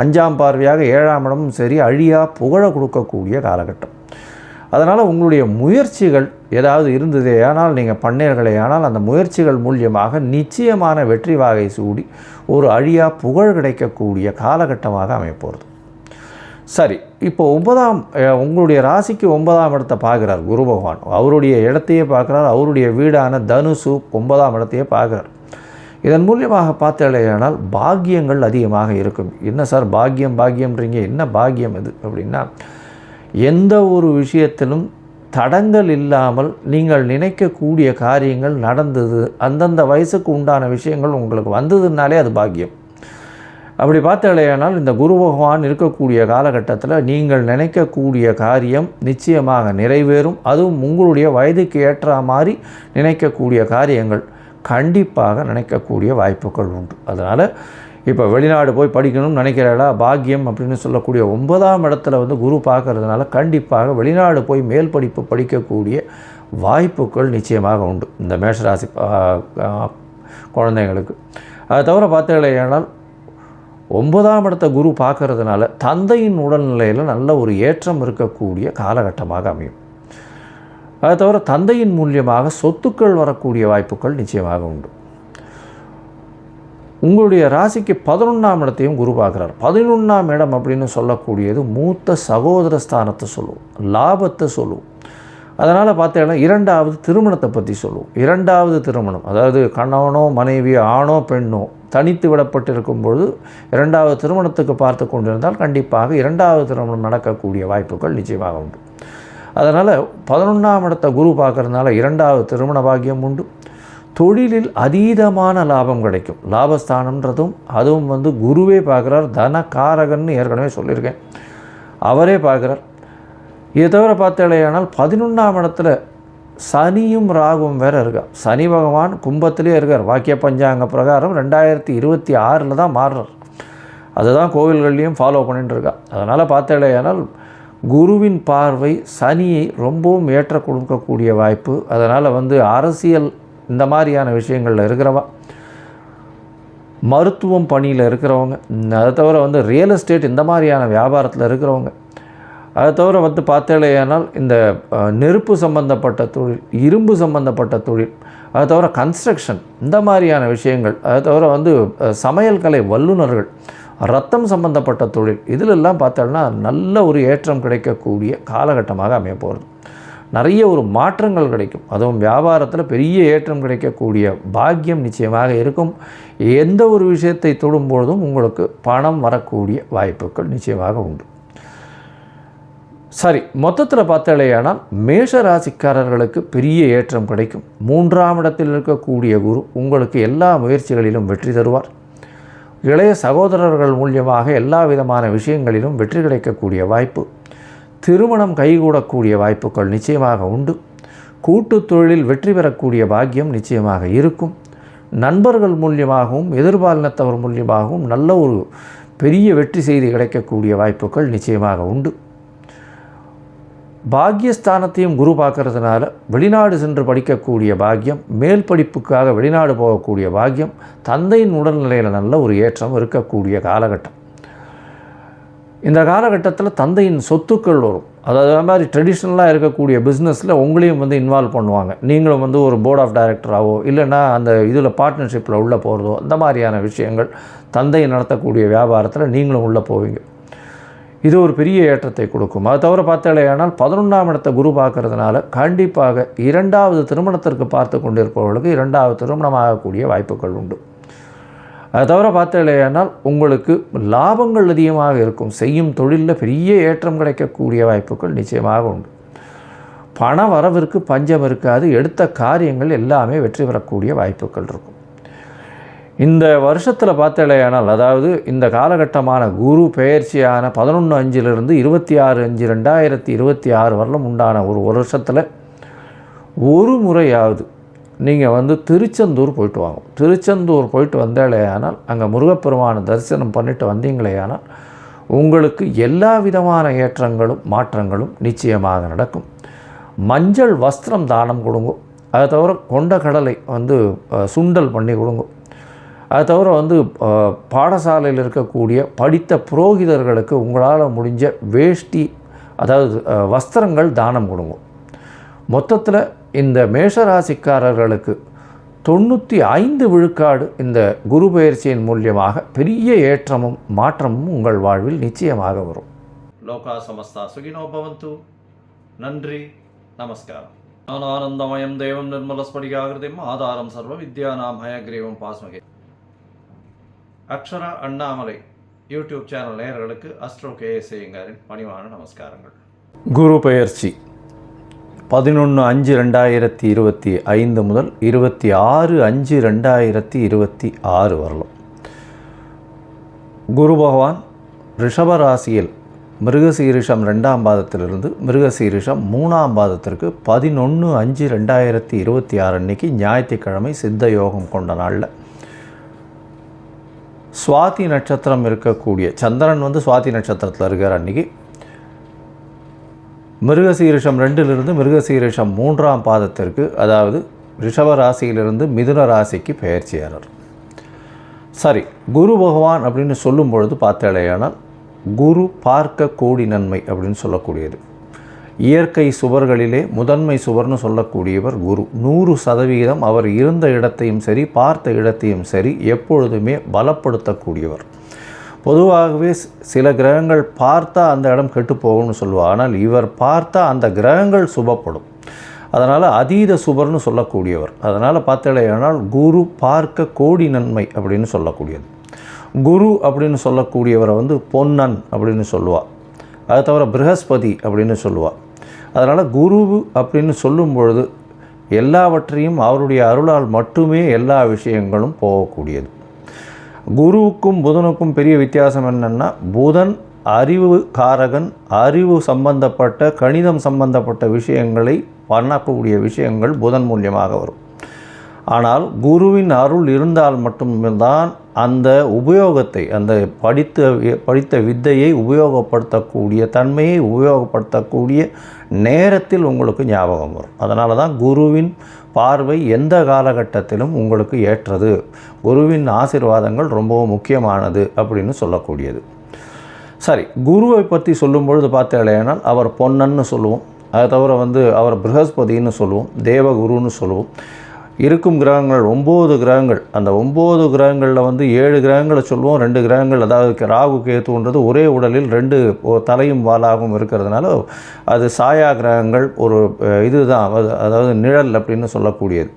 5ஆம் பார்வையாக 7ஆம் இடமும் சரி அழியா புகழை கொடுக்கக்கூடிய காலகட்டம். அதனால் உங்களுடைய முயற்சிகள் ஏதாவது இருந்ததே ஆனால் நீங்கள் பண்ணீர்களே ஆனால் அந்த முயற்சிகள் மூலியமாக நிச்சயமான வெற்றி வாகை சூடி ஒரு அழியா புகழ் கிடைக்கக்கூடிய காலகட்டமாக அமைப்போகிறது. சரி, இப்போ உங்களுடைய ராசிக்கு 9ஆம் இடத்தை பார்க்குறார் குரு பகவான். அவருடைய இடத்தையே பார்க்குறார், அவருடைய வீடான தனுசு 9ஆம் இடத்தையே பார்க்குறார். இதன் மூலியமாக பார்த்தாலேயானால் பாக்கியங்கள் அதிகமாக இருக்கும். என்ன சார் பாக்கியம்ன்றீங்க, என்ன பாக்கியம் இது அப்படின்னா, எந்த ஒரு விஷயத்திலும் தடங்கள் இல்லாமல் நீங்கள் நினைக்கக்கூடிய காரியங்கள் நடந்தது, அந்தந்த வயசுக்கு உண்டான விஷயங்கள் உங்களுக்கு வந்ததுனாலே அது பாக்கியம். அப்படி பார்த்தாலேயானால் இந்த குரு பகவான் இருக்கக்கூடிய காலகட்டத்தில் நீங்கள் நினைக்கக்கூடிய காரியம் நிச்சயமாக நிறைவேறும். அதுவும் உங்களுடைய வயதுக்கு ஏற்ற மாதிரி நினைக்கக்கூடிய காரியங்கள் கண்டிப்பாக நினைக்கக்கூடிய வாய்ப்புகள் உண்டு. அதனால் இப்போ வெளிநாடு போய் படிக்கணும்னு நினைக்கிறாளா, பாக்கியம் அப்படின்னு சொல்லக்கூடிய 9ஆம் இடத்துல குரு பார்க்கறதுனால கண்டிப்பாக வெளிநாடு போய் மேல் படிப்பு படிக்கக்கூடிய வாய்ப்புகள் நிச்சயமாக உண்டு இந்த மேஷராசி குழந்தைங்களுக்கு. அதை தவிர பார்த்தீங்களேனால் 9ஆம் இடத்தை குரு பார்க்கறதுனால தந்தையின் உடல்நிலையில் நல்ல ஒரு ஏற்றம் இருக்கக்கூடிய காலகட்டமாக அமையும். அதை தவிர தந்தையின் மூலியமாக சொத்துக்கள் வரக்கூடிய வாய்ப்புகள் நிச்சயமாக உண்டு. உங்களுடைய ராசிக்கு 11ஆம் இடத்தையும் குரு பார்க்குறார். 11ஆம் இடம் அப்படின்னு சொல்லக்கூடியது மூத்த சகோதர ஸ்தானத்தை சொல்லுவோம், லாபத்தை சொல்லுவோம். அதனால் பார்த்தீங்கன்னா 2வது திருமணத்தை பற்றி சொல்லுவோம். 2வது திருமணம், அதாவது கணவனோ மனைவியோ ஆணோ பெண்ணோ தனித்து விடப்பட்டிருக்கும் பொழுது 2வது திருமணத்துக்கு பார்த்து கொண்டிருந்தால் கண்டிப்பாக 2வது திருமணம் நடக்கக்கூடிய வாய்ப்புகள் நிச்சயமாக உண்டு. அதனால் 11ஆம் இடத்தை குரு பார்க்கறதுனால 2வது திருமண பாக்கியம் உண்டு. தொழிலில் அதீதமான லாபம் கிடைக்கும். லாபஸ்தானம்ன்றதும் அதுவும் குருவே பார்க்குறார். தனகாரகன்னு ஏற்கனவே சொல்லியிருக்கேன், அவரே பார்க்குறார். இதை தவிர பார்த்தாலேயானால் 11ஆம் இடத்துல சனியும் ராகுவும் வேறு இருக்கார். சனி பகவான் கும்பத்திலே இருக்கார். வாக்கிய பஞ்சாங்க பிரகாரம் 2026 தான் மாறுறார். அதுதான் கோவில்கள்லேயும் ஃபாலோ பண்ணிட்டு இருக்கார். அதனால் பார்த்தாலேயானால் குருவின் பார்வை சனியை ரொம்பவும் ஏற்ற கொடுக்கக்கூடிய வாய்ப்பு. அதனால் அரசியல் இந்த மாதிரியான விஷயங்களில் இருக்கிறவா, மருத்துவம் பணியில் இருக்கிறவங்க, அதை தவிர ரியல் எஸ்டேட் இந்த மாதிரியான வியாபாரத்தில் இருக்கிறவங்க, அதை தவிர பார்த்தாலேயானால் இந்த நெருப்பு சம்பந்தப்பட்ட தொழில், இரும்பு சம்பந்தப்பட்ட தொழில், அதை தவிர கன்ஸ்ட்ரக்ஷன் இந்த மாதிரியான விஷயங்கள், அதை தவிர சமையல் கலை வல்லுநர்கள், ரத்தம் சம்பந்தப்பட்ட தொழில், இதிலெல்லாம் பார்த்தோம்னா நல்ல ஒரு ஏற்றம் கிடைக்கக்கூடிய காலகட்டமாக அமைய போகிறது. நிறைய ஒரு மாற்றங்கள் கிடைக்கும். அதுவும் வியாபாரத்தில் பெரிய ஏற்றம் கிடைக்கக்கூடிய பாக்கியம் நிச்சயமாக இருக்கும். எந்த ஒரு விஷயத்தை தொடும்பொழுதும் உங்களுக்கு பணம் வரக்கூடிய வாய்ப்புகள் நிச்சயமாக உண்டு. சரி, மொத்தத்தில் பார்த்தாலேயானால் மேஷ ராசிக்காரர்களுக்கு பெரிய ஏற்றம் கிடைக்கும். 3ஆம் இடத்தில் இருக்கக்கூடிய குரு உங்களுக்கு எல்லா முயற்சிகளிலும் வெற்றி தருவார். இளைய சகோதரர்கள் மூலியமாக எல்லா விதமான விஷயங்களிலும் வெற்றி கிடைக்கக்கூடிய வாய்ப்பு. திருமணம் கைகூடக்கூடிய வாய்ப்புகள் நிச்சயமாக உண்டு. கூட்டு தொழிலில் வெற்றி பெறக்கூடிய பாக்கியம் நிச்சயமாக இருக்கும். நண்பர்கள் மூலியமாகவும் எதிர்பாலினத்தவர் மூலியமாகவும் நல்ல ஒரு பெரிய வெற்றி செய்தி கிடைக்கக்கூடிய வாய்ப்புகள் நிச்சயமாக உண்டு. பாக்கியஸ்தானத்தையும் குரு பார்க்கறதுனால வெளிநாடு சென்று படிக்கக்கூடிய பாக்கியம், மேல் படிப்புக்காக வெளிநாடு போகக்கூடிய பாக்கியம், தந்தையின் உடல்நிலையில் நல்ல ஒரு ஏற்றம் இருக்கக்கூடிய காலகட்டம். இந்த காலகட்டத்தில் தந்தையின் சொத்துக்கள் வரும். அதாவது மாதிரி ட்ரெடிஷ்னலாக இருக்கக்கூடிய பிஸ்னஸில் உங்களையும் இன்வால்வ் பண்ணுவாங்க. நீங்களும் ஒரு போர்ட் ஆஃப் டைரக்டராகவோ இல்லைன்னா அந்த இதில் பார்ட்னர்ஷிப்பில் உள்ளே போகிறதோ அந்த மாதிரியான விஷயங்கள், தந்தை நடத்தக்கூடிய வியாபாரத்தில் நீங்களும் உள்ளே போவீங்க. இது ஒரு பெரிய ஏற்றத்தை கொடுக்கும். அது தவிர பார்த்தாலேயானால் 11ஆம் இடத்தை குரு பார்க்கறதுனால கண்டிப்பாக 2வது திருமணத்திற்கு பார்த்து கொண்டிருப்பவர்களுக்கு 2வது திருமணமாகக்கூடிய வாய்ப்புகள் உண்டு. அது தவிர பார்த்தாலேயானால் உங்களுக்கு லாபங்கள் அதிகமாக இருக்கும். செய்யும் தொழிலில் பெரிய ஏற்றம் கிடைக்கக்கூடிய வாய்ப்புகள் நிச்சயமாக உண்டு. பண வரவிற்கு பஞ்சம் இருக்காது. எடுத்த காரியங்கள் எல்லாமே வெற்றி பெறக்கூடிய வாய்ப்புகள் இருக்கும். இந்த வருஷத்தில் பார்த்தாலேயானால், அதாவது இந்த காலகட்டமான குரு பெயர்ச்சியான 11/5 26/5/2026 வரலும் உண்டான ஒரு வருஷத்தில் ஒரு முறையாவது நீங்கள் திருச்செந்தூர் போயிட்டு வாங்க. திருச்செந்தூர் போயிட்டு வந்தாலேயானால் அங்கே முருகப்பெருமான தரிசனம் பண்ணிட்டு வந்தீங்களேயானால் உங்களுக்கு எல்லா விதமான ஏற்றங்களும் மாற்றங்களும் நிச்சயமாக நடக்கும். மஞ்சள் வஸ்திரம் தானம் கொடுங்க. அதை தவிர கொண்ட கடலை சுண்டல் பண்ணி கொடுங்க. அது தவிர பாடசாலையில் இருக்கக்கூடிய படித்த புரோகிதர்களுக்கு உங்களால் முடிஞ்ச வேஷ்டி, அதாவது வஸ்திரங்கள் தானம் கொடுங்க. மொத்தத்தில் இந்த மேஷராசிக்காரர்களுக்கு 95 விழுக்காடு இந்த குரு பெயர்ச்சியின் மூலியமாக பெரிய ஏற்றமும் மாற்றமும் உங்கள் வாழ்வில் நிச்சயமாக வரும். லோகா சமஸ்தா சுகினோ பவந்து. நன்றி, நமஸ்காரம். ஆனந்தமயம் தேவம் நிர்மலஸ்படிகாகிருதிம் ஆதாரம் சர்வ வித்யானாம் ஹயக்ரீவம் பாஸ்மகே. அக்ஷரா அண்ணாமலை யூடியூப் சேனல் நேயர்களுக்கு அஸ்ட்ரோ கேஎஸ் ஐயங்காரின் பணிவான நமஸ்காரங்கள். குரு பெயர்ச்சி 11/5/2025 முதல் 26/5/2026 வரலாம். குரு பகவான் ரிஷப ராசியில் மிருகசீரிஷம் 2ஆம் பாதத்திலிருந்து மிருகசீரிஷம் 3ஆம் பாதத்திற்கு 11/5/2026 அன்னைக்கு ஞாயிற்றுக்கிழமை சித்த யோகம் கொண்ட நாளில் சுவாதி நட்சத்திரம் இருக்கக்கூடிய சந்திரன் சுவாதி நட்சத்திரத்தில் இருக்கார். அன்றைக்கி மிருகசீரிஷம் 2லிருந்து மிருகசீரிஷம் 3ஆம் பாதத்திற்கு, அதாவது ரிஷப ராசியிலிருந்து மிதுன ராசிக்கு பெயர்ச்சியாளர். சரி, குரு பகவான் அப்படின்னு சொல்லும் பொழுது பார்த்தாலேயானால் குரு பார்க்க கோடி நன்மை அப்படின்னு சொல்லக்கூடியது. இயற்கை சுவர்களிலே முதன்மை சுவர்னு சொல்லக்கூடியவர் குரு. 100% அவர் இருந்த இடத்தையும் சரி பார்த்த இடத்தையும் சரி எப்பொழுதுமே பலப்படுத்தக்கூடியவர். பொதுவாகவே சில கிரகங்கள் பார்த்தா அந்த இடம் கெட்டு போகும்னு சொல்லுவார். ஆனால் இவர் பார்த்தா அந்த கிரகங்கள் சுபப்படும். அதனால் அதீத சுபர்னு சொல்லக்கூடியவர். அதனால் பார்த்தாலேயானால் குரு பார்க்க கோடி நன்மை அப்படின்னு சொல்லக்கூடியது. குரு அப்படின்னு சொல்லக்கூடியவரை பொன்னன் அப்படின்னு சொல்லுவாள். அதை தவிர ப்ரஹஸ்பதி அப்படின்னு சொல்லுவாள். அதனால் குரு அப்படின்னு சொல்லும் பொழுது எல்லாவற்றையும் அவருடைய அருளால் மட்டுமே எல்லா விஷயங்களும் போகக்கூடியது. குருவுக்கும் புதனுக்கும் பெரிய வித்தியாசம் என்னென்னா, புதன் அறிவு காரகன், அறிவு சம்பந்தப்பட்ட கணிதம் சம்பந்தப்பட்ட விஷயங்களை பண்ணக்கூடிய விஷயங்கள் புதன் மூலியமாக வரும். ஆனால் குருவின் அருள் இருந்தால் மட்டும்தான் அந்த உபயோகத்தை, அந்த படித்த வித்தையை உபயோகப்படுத்தக்கூடிய தன்மையை உபயோகப்படுத்தக்கூடிய நேரத்தில் உங்களுக்கு ஞாபகம் வரும். அதனால தான் குருவின் பார்வை எந்த காலகட்டத்திலும் உங்களுக்கு ஏற்றது, குருவின் ஆசீர்வாதங்கள் ரொம்பவும் முக்கியமானது அப்படின்னு சொல்லக்கூடியது. சரி, குருவை பற்றி சொல்லும் பொழுது பார்த்தாலேனால் அவர் பொன்னன்னு சொல்லுவோம். அதை தவிர அவர் ப்ரஹஸ்பதின்னு சொல்லுவோம், தேவகுருன்னு சொல்லுவோம். இருக்கும் கிரகங்கள் 9 கிரகங்கள். அந்த 9 கிரகங்களில் 7 கிரகங்களை சொல்லுவோம், 2 கிரகங்கள், அதாவது ராகு கேத்துன்றது ஒரே உடலில் 2 தலையும் வாலாகவும் இருக்கிறதுனால அது சாயா கிரகங்கள். ஒரு இதுதான், அதாவது நிழல் அப்படின்னு சொல்லக்கூடியது.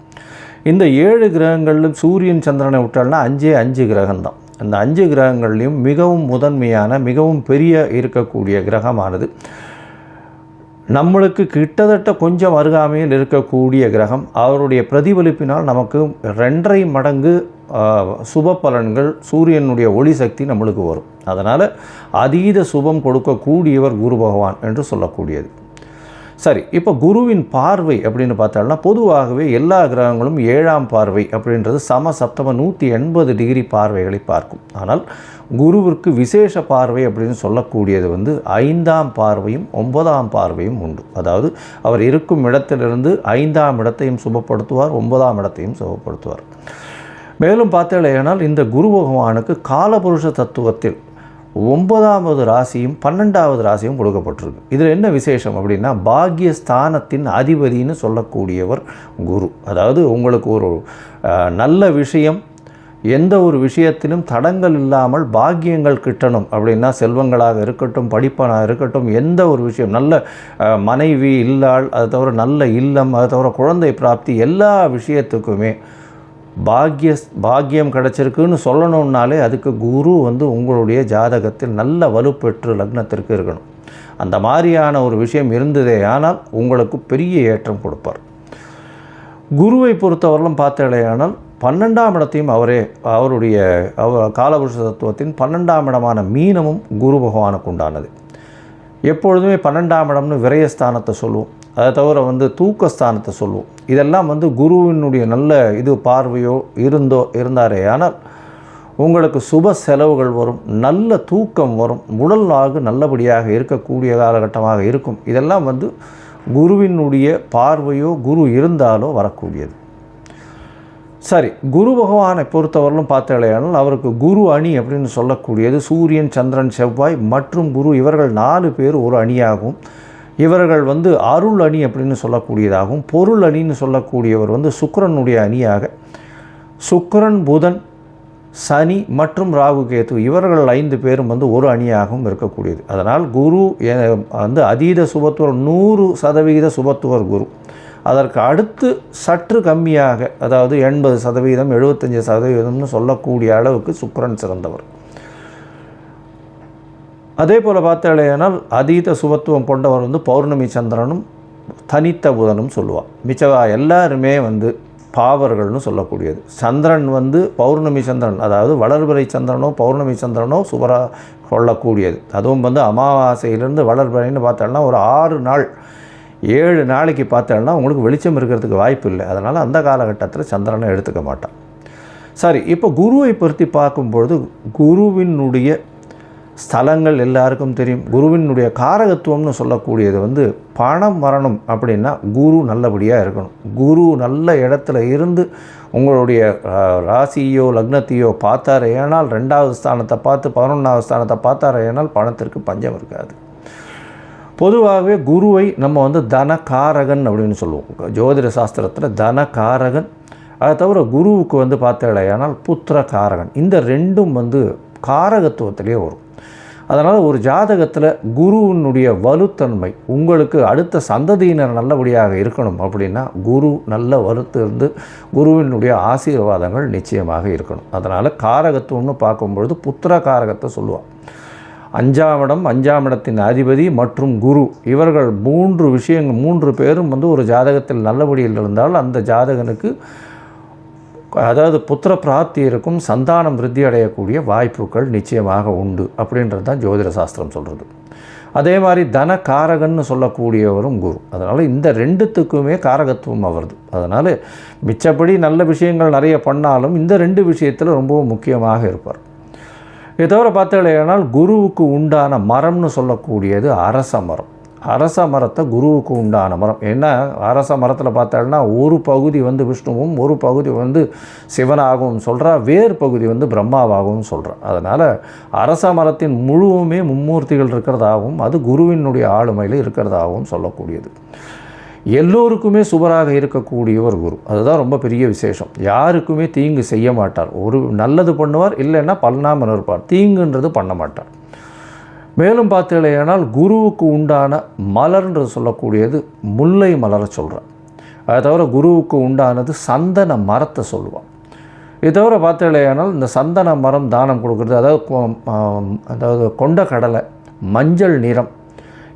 இந்த 7 கிரகங்களிலும் சூரியன் சந்திரனை விட்டால்னா 5 கிரகம்தான். அந்த 5 கிரகங்கள்லையும் மிகவும் முதன்மையான மிகவும் பெரிய இருக்கக்கூடிய கிரகமானது நம்மளுக்கு கிட்டத்தட்ட கொஞ்சம் அருகாமையில் இருக்கக்கூடிய கிரகம். அவருடைய பிரதிபலிப்பினால் நமக்கு 2.5 மடங்கு சுப பலன்கள், சூரியனுடைய ஒளி சக்தி நம்மளுக்கு வரும். அதனால் அதீத சுபம் கொடுக்கக்கூடியவர் குரு பகவான் என்று சொல்லக்கூடியது. சரி, இப்போ குருவின் பார்வை அப்படின்னு பார்த்தாலும் பொதுவாகவே எல்லா கிரகங்களும் 7ஆம் பார்வை அப்படின்றது சமசப்தம 180 டிகிரி பார்வைகளை பார்க்கும். ஆனால் குருவிற்கு விசேஷ பார்வை அப்படின்னு சொல்லக்கூடியது 5ஆம் பார்வையும் 9ஆம் பார்வையும் உண்டு. அதாவது அவர் இருக்கும் இடத்திலிருந்து 5ஆம் இடத்தையும் சுபப்படுத்துவார், 9ஆம் இடத்தையும் சுபப்படுத்துவார். மேலும் பார்த்தாலேயானால் இந்த குரு பகவானுக்கு காலபுருஷ தத்துவத்தில் 9வது ராசியும் 12வது ராசியும் கொடுக்கப்பட்டிருக்கு. இதில் என்ன விசேஷம் அப்படின்னா, பாக்யஸ்தானத்தின் அதிபதினு சொல்லக்கூடியவர் குரு. அதாவது உங்களுக்கு ஒரு நல்ல விஷயம், எந்த ஒரு விஷயத்திலும் தடங்கள் இல்லாமல் பாக்கியங்கள் கிட்டணும் அப்படின்னா, செல்வங்களாக இருக்கட்டும், படிப்பனாக இருக்கட்டும், எந்த ஒரு விஷயம், நல்ல மனைவி இல்லாள், அது தவிர நல்ல இல்லம், அது தவிர குழந்தை பிராப்தி, எல்லா விஷயத்துக்குமே பாக்கியம் கிடச்சிருக்குன்னு சொல்லணுன்னாலே அதுக்கு குரு உங்களுடைய ஜாதகத்தில் நல்ல வலுப்பெற்று லக்னத்திற்கு இருக்கணும். அந்த மாதிரியான ஒரு விஷயம் இருந்ததே ஆனால் உங்களுக்கு பெரிய ஏற்றம் கொடுப்பார். குருவை பொறுத்தவரையிலும் பார்த்தாலேயானால் 12ஆம் இடத்தையும் அவருடைய காலபுருஷ தத்துவத்தின் 12ஆம் இடமான மீனமும் குரு பகவானுக்கு உண்டானது. எப்பொழுதுமே 12ஆம் இடம்னு விரயஸ்தானத்தை சொல்லுவோம். அதை தவிர தூக்கஸ்தானத்தை சொல்லுவோம். இதெல்லாம் குருவினுடைய நல்ல இது பார்வையோ இருந்தாரே ஆனால் உங்களுக்கு சுப செலவுகள் வரும், நல்ல தூக்கம் வரும், உடல் நாகு நல்லபடியாக இருக்கக்கூடிய காலகட்டமாக இருக்கும். இதெல்லாம் குருவினுடைய பார்வையோ குரு இருந்தாலோ வரக்கூடியது. சரி, குரு பகவானை பொறுத்தவரையிலும் பார்த்தாலேயானால் அவருக்கு குரு அணி அப்படின்னு சொல்லக்கூடியது சூரியன், சந்திரன், செவ்வாய் மற்றும் குரு, இவர்கள் 4 பேர் ஒரு அணியாகவும், இவர்கள் அருள் அணி அப்படின்னு சொல்லக்கூடியதாகவும், பொருள் அணின்னு சொல்லக்கூடியவர் சுக்கிரனுடைய அணியாக, சுக்கிரன், புதன், சனி மற்றும் ராகு கேது இவர்கள் 5 பேரும் ஒரு அணியாகவும் இருக்கக்கூடியது. அதனால் குரு அதீத சுபத்துவர், 100% சுபத்துவர் குரு. அதற்கு அடுத்து சற்று கம்மியாக, அதாவது 80%, 75%ன்னு சொல்லக்கூடிய அளவுக்கு சுக்கிரன் சிறந்தவர். அதே போல் பார்த்தாலேயானால் அதீத சுபத்துவம் கொண்டவர் பௌர்ணமி சந்திரனும் தனித்த புதனும் சொல்லுவாள். மிச்சவா எல்லாருமே பாவர்கள்னு சொல்லக்கூடியது. சந்திரன் வந்து பௌர்ணமி சந்திரன், அதாவது வளர்பிறை சந்திரனோ பௌர்ணமி சந்திரனோ சுபராக கொள்ளக்கூடியது. அதுவும் வந்து அமாவாசையிலேருந்து வளர்பிறைன்னு பார்த்தோம்னா ஒரு 6 நாள் 7 நாளைக்கு பார்த்தோம்னா உங்களுக்கு வெளிச்சம் இருக்கிறதுக்கு வாய்ப்பு இல்லை. அதனால் அந்த காலகட்டத்தில் சந்திரனை எடுத்துக்க மாட்டான். சரி, இப்போ குருவை பற்றி பார்க்கும்பொழுது குருவினுடைய ஸ்தலங்கள் எல்லாருக்கும் தெரியும். குருவினுடைய காரகத்துவம்னு சொல்லக்கூடியது வந்து பணம் வரணும் அப்படின்னா குரு நல்லபடியாக இருக்கணும். குரு நல்ல இடத்துல இருந்து உங்களுடைய ராசியோ லக்னத்தையோ பார்த்தார் ஏனால் 2வது ஸ்தானத்தை பார்த்து 11வது ஸ்தானத்தை பார்த்தார் ஏனால் பணத்திற்கு பஞ்சம் இருக்காது. பொதுவாகவே குருவை நம்ம வந்து தனகாரகன் அப்படின்னு சொல்லுவோம். ஜோதிட சாஸ்திரத்தில் தனகாரகன். அதை தவிர குருவுக்கு வந்து பார்த்தாலேயானால் புத்திர காரகன். இந்த ரெண்டும் வந்து காரகத்துவத்திலே வரும். அதனால் ஒரு ஜாதகத்தில் குருவினுடைய வலுத்தன்மை உங்களுக்கு அடுத்த சந்ததியினர் நல்லபடியாக இருக்கணும் அப்படின்னா குரு நல்ல வலுத்து இருந்து குருவினுடைய ஆசீர்வாதங்கள் நிச்சயமாக இருக்கணும். அதனால் காரகத்துவம்னு பார்க்கும்பொழுது புத்திர காரகத்தை சொல்லுவாள். 5ஆம் இடம், 5ஆம் இடத்தின் அதிபதி மற்றும் குரு, இவர்கள் 3 பேரும் வந்து ஒரு ஜாதகத்தில் நல்லபடியில் இருந்தால் அந்த ஜாதகனுக்கு அதாவது புத்திர பிராப்தி இருக்கும், சந்தானம் விருத்தி அடையக்கூடிய வாய்ப்புகள் நிச்சயமாக உண்டு அப்படின்றது தான் ஜோதிட சாஸ்திரம் சொல்கிறது. அதே மாதிரி தன காரகன்னு சொல்லக்கூடியவரும் குரு. அதனால் இந்த 2த்துக்குமே காரகத்துவம் வருது. அதனால் மிச்சப்படி நல்ல விஷயங்கள் நிறைய பண்ணாலும் இந்த 2 விஷயத்தில் ரொம்பவும் முக்கியமாக இருப்பார். இதை தவிர பார்த்தாலேயானால் குருவுக்கு உண்டான மரம்னு சொல்லக்கூடியது அரச மரம். அரச மரத்தை குருவுக்கு உண்டான மரம். ஏன்னா அரச மரத்தில் பார்த்தாங்கன்னா ஒரு பகுதி வந்து விஷ்ணுவும் ஒரு பகுதி வந்து சிவனாகவும் சொல்கிறா, வேறு பகுதி வந்து பிரம்மாவாகவும் சொல்கிறா. அதனால் அரச மரத்தின் முழுவுமே மும்மூர்த்திகள் இருக்கிறதாகவும் அது குருவினுடைய ஆளுமையில் இருக்கிறதாகவும் சொல்லக்கூடியது. எல்லோருக்குமே சுபராக இருக்கக்கூடியவர் குரு. அதுதான் ரொம்ப பெரிய விசேஷம். யாருக்குமே தீங்கு செய்ய மாட்டார். ஒரு நல்லது பண்ணுவார், இல்லைன்னா பண்ணாமல் இருப்பார். தீங்குன்றது பண்ண மாட்டார். மேலும் பார்த்தீங்களேனால் குருவுக்கு உண்டான மலர்ன்றது சொல்லக்கூடியது முல்லை மலரை சொல்கிறார். அதை தவிர குருவுக்கு உண்டானது சந்தன மரத்தை சொல்லுவாள். இது தவிர பார்த்தீங்களேனால் இந்த சந்தன மரம் தானம் கொடுக்குறது, அதாவது கொண்ட கடலை, மஞ்சள் நிறம்,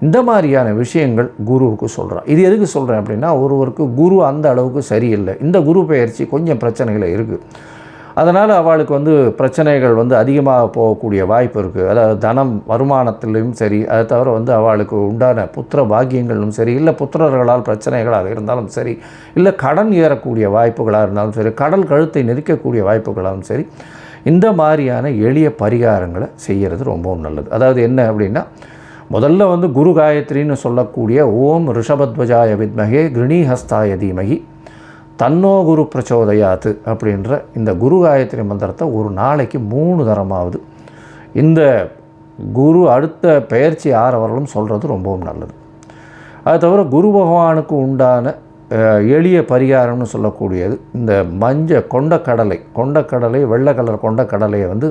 இந்த மாதிரியான விஷயங்கள் குருவுக்கு சொல்கிறான். இது எதுக்கு சொல்கிறேன் அப்படின்னா ஒருவருக்கு குரு அந்த அளவுக்கு சரியில்லை, இந்த குரு பெயர்ச்சி கொஞ்சம் பிரச்சனைகள் இருக்குது, அதனால் அவளுக்கு வந்து பிரச்சனைகள் வந்து அதிகமாக போகக்கூடிய வாய்ப்பு இருக்குது. அதாவது தனம் வருமானத்திலும் சரி, அதை தவிர வந்து அவளுக்கு உண்டான புத்திர பாக்கியங்களும் சரி, இல்லை புத்திரர்களால் பிரச்சனைகளாக இருந்தாலும் சரி, இல்லை கடன் ஏறக்கூடிய வாய்ப்புகளாக இருந்தாலும் சரி, கடல் கழுத்தை நெரிக்கக்கூடிய வாய்ப்புகளாகவும் சரி, இந்த மாதிரியான எளிய பரிகாரங்களை செய்கிறது ரொம்பவும் நல்லது. அதாவது என்ன அப்படின்னா முதல்ல வந்து குரு காயத்ரின்னு சொல்லக்கூடிய ஓம் ரிஷபத்வஜாய வித்மகே கிருணிஹஸ்தாய தீமகி தன்னோ குரு பிரச்சோதயாத்து அப்படின்ற இந்த குரு காயத்ரி மந்திரத்தை ஒரு நாளைக்கு 3 தரமாவது இந்த குரு அடுத்த பெயர்ச்சி ஆறவர்களும் சொல்கிறது ரொம்பவும் நல்லது. அது தவிர குரு பகவானுக்கு உண்டான எளிய பரிகாரம்னு சொல்லக்கூடியது இந்த கொண்டக்கடலை வெள்ளை கலர் கொண்டக்கடலையை வந்து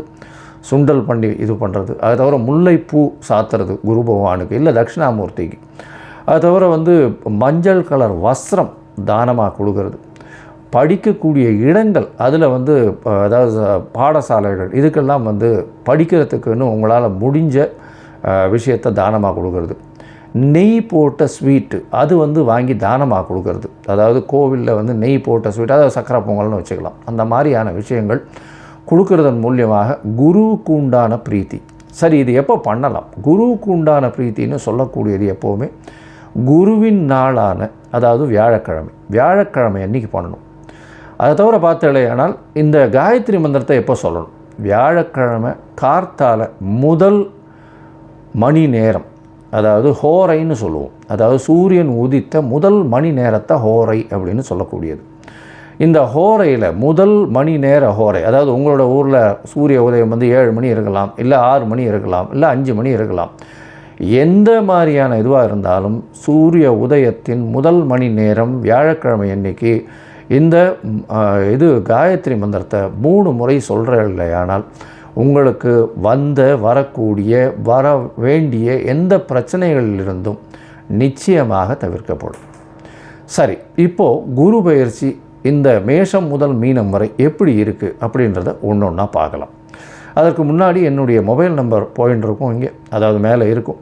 சுண்டல் பண்ணி இது பண்ணுறது. அது தவிர முல்லைப்பூ சாத்துறது குரு பகவானுக்கு, இல்லை தட்சிணாமூர்த்திக்கு. அது தவிர வந்து மஞ்சள் கலர் வஸ்திரம் தானமாக கொடுக்கறது. படிக்கக்கூடிய இடங்கள் அதில் வந்து அதாவது பாடசாலைகள் இதுக்கெல்லாம் வந்து படிக்கிறதுக்குன்னு உங்களால் முடிஞ்ச விஷயத்தை தானமாக கொடுக்கறது. நெய் போட்ட ஸ்வீட்டு அது வந்து வாங்கி தானமாக கொடுக்கறது. அதாவது கோவிலில் வந்து நெய் போட்ட ஸ்வீட், அதாவது சக்கரை பொங்கல்னு வச்சுக்கலாம். அந்த மாதிரியான விஷயங்கள் கொடுக்கறதன் மூலியமாக குருவுக்கு உண்டான பிரீத்தி. சரி, இது எப்போ பண்ணலாம்? குருவுக்கு உண்டான பிரீத்தின்னு சொல்லக்கூடியது எப்போவுமே குருவின் நாளான அதாவது வியாழக்கிழமை அன்றைக்கி பண்ணணும். அதை தவிர பார்த்தேனால் இந்த காயத்ரி மந்திரத்தை எப்போ சொல்லணும்? வியாழக்கிழமை கார்த்தால முதல் மணி நேரம், அதாவது ஹோரைன்னு சொல்லுவோம். அதாவது சூரியன் உதித்த முதல் மணி நேரத்தை ஹோரை அப்படின்னு சொல்லக்கூடியது. இந்த ஹோரையில் முதல் மணி நேர ஹோரை, அதாவது உங்களோட ஊரில் சூரிய உதயம் வந்து 7 மணி இருக்கலாம், இல்லை 6 மணி இருக்கலாம், இல்லை 5 மணி இருக்கலாம். எந்த மாதிரியான இதுவாக இருந்தாலும் சூரிய உதயத்தின் முதல் மணி நேரம் வியாழக்கிழமை அன்னைக்கு இந்த காயத்ரி மந்திரத்தை 3 முறை சொல்கிற இல்லையானால் உங்களுக்கு வரக்கூடிய வர வேண்டிய எந்த பிரச்சனைகளிலிருந்தும் நிச்சயமாக தவிர்க்கப்படும். சரி, இப்போது குரு பயிற்சி இந்த மேஷம் முதல் மீனம் வரை எப்படி இருக்குது அப்படின்றத ஒன்றா பார்க்கலாம். அதற்கு முன்னாடி என்னுடைய மொபைல் நம்பர் போயின்னு இருக்கும் இங்கே, அதாவது மேலே இருக்கும்.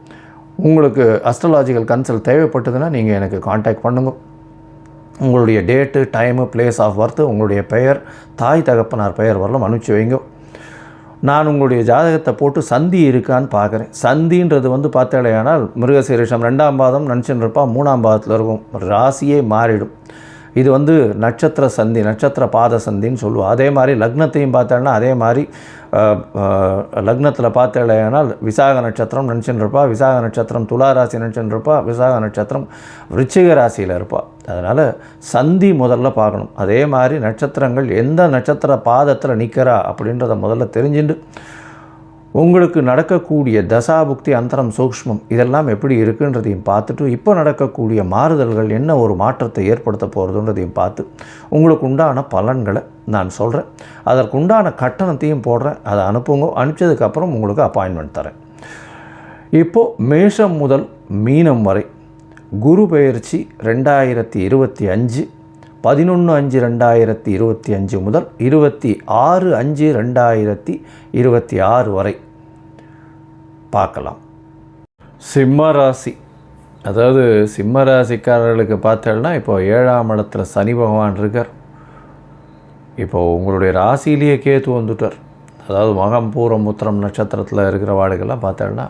உங்களுக்கு அஸ்ட்ராலாஜிக்கல் கன்சல்ட் தேவைப்பட்டதுன்னா நீங்கள் எனக்கு காண்டாக்ட் பண்ணுங்க. உங்களுடைய date, time, place of birth, உங்களுடைய பெயர், தாய் தகப்பனார் பெயர் வரலாம் அனுப்பிச்சி வைங்க. நான் உங்களுடைய ஜாதகத்தை போட்டு சந்தி இருக்கான்னு பார்க்குறேன். சந்தின்றது வந்து பார்த்தாலேயானால் மிருகசீரிஷம் 2ஆம் பாதம் நினச்சின்னு இருப்பா, 3ஆம் பாதத்தில் இருக்கும், ராசியே மாறிடும். இது வந்து நட்சத்திர சந்தி, நட்சத்திர பாத சந்தின்னு சொல்லுவோம். அதே மாதிரி லக்னத்தையும் பார்த்தோன்னா அதே மாதிரி லக்னத்தில் பார்த்தேனால் விசாக நட்சத்திரம் நினச்சின்னு இருப்பா, விசாக நட்சத்திரம் துலா ராசி நினச்சின்னு இருப்பா, விசாக நட்சத்திரம் விருச்சிக ராசியில் இருப்பாள். அதனால் சந்தி முதல்ல பார்க்கணும். அதே மாதிரி நட்சத்திரங்கள் எந்த நட்சத்திர பாதத்தில் நிற்கிறா அப்படின்றத முதல்ல தெரிஞ்சுட்டு உங்களுக்கு நடக்கக்கூடிய தசாபுக்தி, அந்தரம், சூக்ஷ்மம் இதெல்லாம் எப்படி இருக்குன்றதையும் பார்த்துட்டு இப்போ நடக்கக்கூடிய மாறுதல்கள் என்ன ஒரு மாற்றத்தை ஏற்படுத்த போகிறதுன்றதையும் பார்த்து உங்களுக்கு உண்டான பலன்களை நான் சொல்கிறேன். அதற்குண்டான கட்டணத்தையும் போடுறேன். அதை அனுப்புங்க. அனுப்பிச்சதுக்கப்புறம் உங்களுக்கு அப்பாயின்மெண்ட் தரேன். இப்போது மேஷம் முதல் மீனம் வரை குரு பெயர்ச்சி 2025 11/5/2025 முதல் 26/5/2026 வரை பார்க்கலாம். சிம்ம ராசி, அதாவது சிம்ம ராசிக்காரர்களுக்கு பார்த்தோம்னா இப்போ 7ஆம் இடத்துல சனி பகவான் இருக்கார். இப்போது உங்களுடைய ராசியிலேயே கேத்து வந்துட்டார். அதாவது மகம், பூரம், உத்திரம் நட்சத்திரத்தில் இருக்கிற வாடுகள்லாம் பார்த்தோம்னா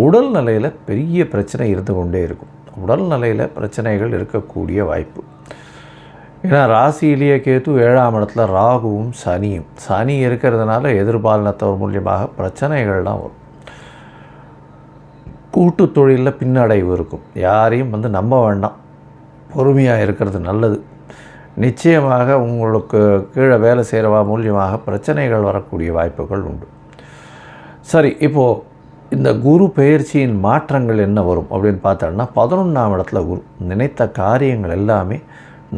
உடல் நிலையில் பெரிய பிரச்சனை இருந்து கொண்டே இருக்கும். உடல் நிலையில் பிரச்சனைகள் இருக்கக்கூடிய வாய்ப்பு. ஏன்னா ராசியிலேயே கேத்து 7ஆம் இடத்துல ராகுவும் சனியும், சனி இருக்கிறதுனால எதிர்பாலினத்தவர் மூலியமாக பிரச்சனைகள்லாம் வரும். கூட்டு தொழிலில் பின்னடைவு இருக்கும். யாரையும் வந்து நம்ப வேண்டாம், பொறுமையாக இருக்கிறது நல்லது. நிச்சயமாக உங்களுக்கு கீழே வேலை செய்கிறவா மூலியமாக பிரச்சனைகள் வரக்கூடிய வாய்ப்புகள் உண்டு. சரி, இப்போது இந்த குரு பெயர்ச்சியின் மாற்றங்கள் என்ன வரும் அப்படின்னு பார்த்தோன்னா 11ஆம் இடத்துல குரு, நினைத்த காரியங்கள் எல்லாமே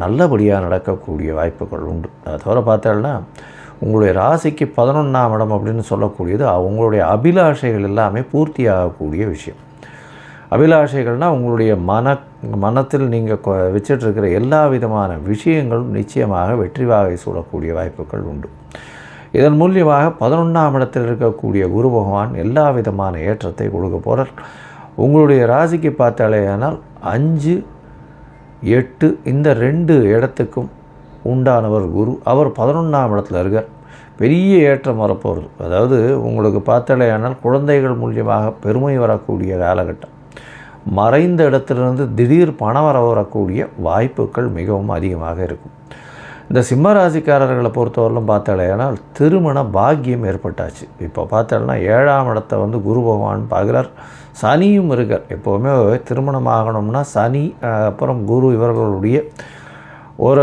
நல்லபடியாக நடக்கக்கூடிய வாய்ப்புகள் உண்டு. அதை தவிர பார்த்தோன்னா உங்களுடைய ராசிக்கு 11ஆம் இடம் அப்படின்னு சொல்லக்கூடியது உங்களுடைய அபிலாஷைகள் எல்லாமே பூர்த்தி ஆகக்கூடிய விஷயம். அபிலாஷைகள்னால் உங்களுடைய மனத்தில் நீங்கள் வச்சிட்ருக்கிற எல்லா விதமான விஷயங்களும் நிச்சயமாக வெற்றி வாகை சூடக்கூடிய வாய்ப்புகள் உண்டு. இதன் மூலியமாக 11ஆம் இடத்தில் இருக்கக்கூடிய குரு பகவான் எல்லா விதமான ஏற்றத்தை கொடுக்க போகிறார். உங்களுடைய ராசிக்கு பார்த்தாலேயானால் 5, 8 இந்த 2 இடத்துக்கும் உண்டானவர் குரு. அவர் 11ஆம் இடத்துல இருக்கார். பெரிய ஏற்றம் வரப்போகிறது. அதாவது உங்களுக்கு பார்த்தாலேயானால் குழந்தைகள் மூலியமாக பெருமை வரக்கூடிய காலகட்டம். மறைந்த இடத்திலிருந்து திடீர் பணம் வரக்கூடிய வாய்ப்புகள் மிகவும் அதிகமாக இருக்கும். இந்த சிம்ம ராசிக்காரர்களை பொறுத்தவரையிலும் பார்த்தாலேயானால் திருமண பாக்கியம் ஏற்பட்டாச்சு. இப்போ பார்த்தாலும்னா 7ஆம் இடத்தை வந்து குரு பகவான் பார்க்குறார். சனியும் இருக்கார். எப்போவுமே திருமணம் ஆகணும்னா சனி அப்புறம் குரு இவர்களுடைய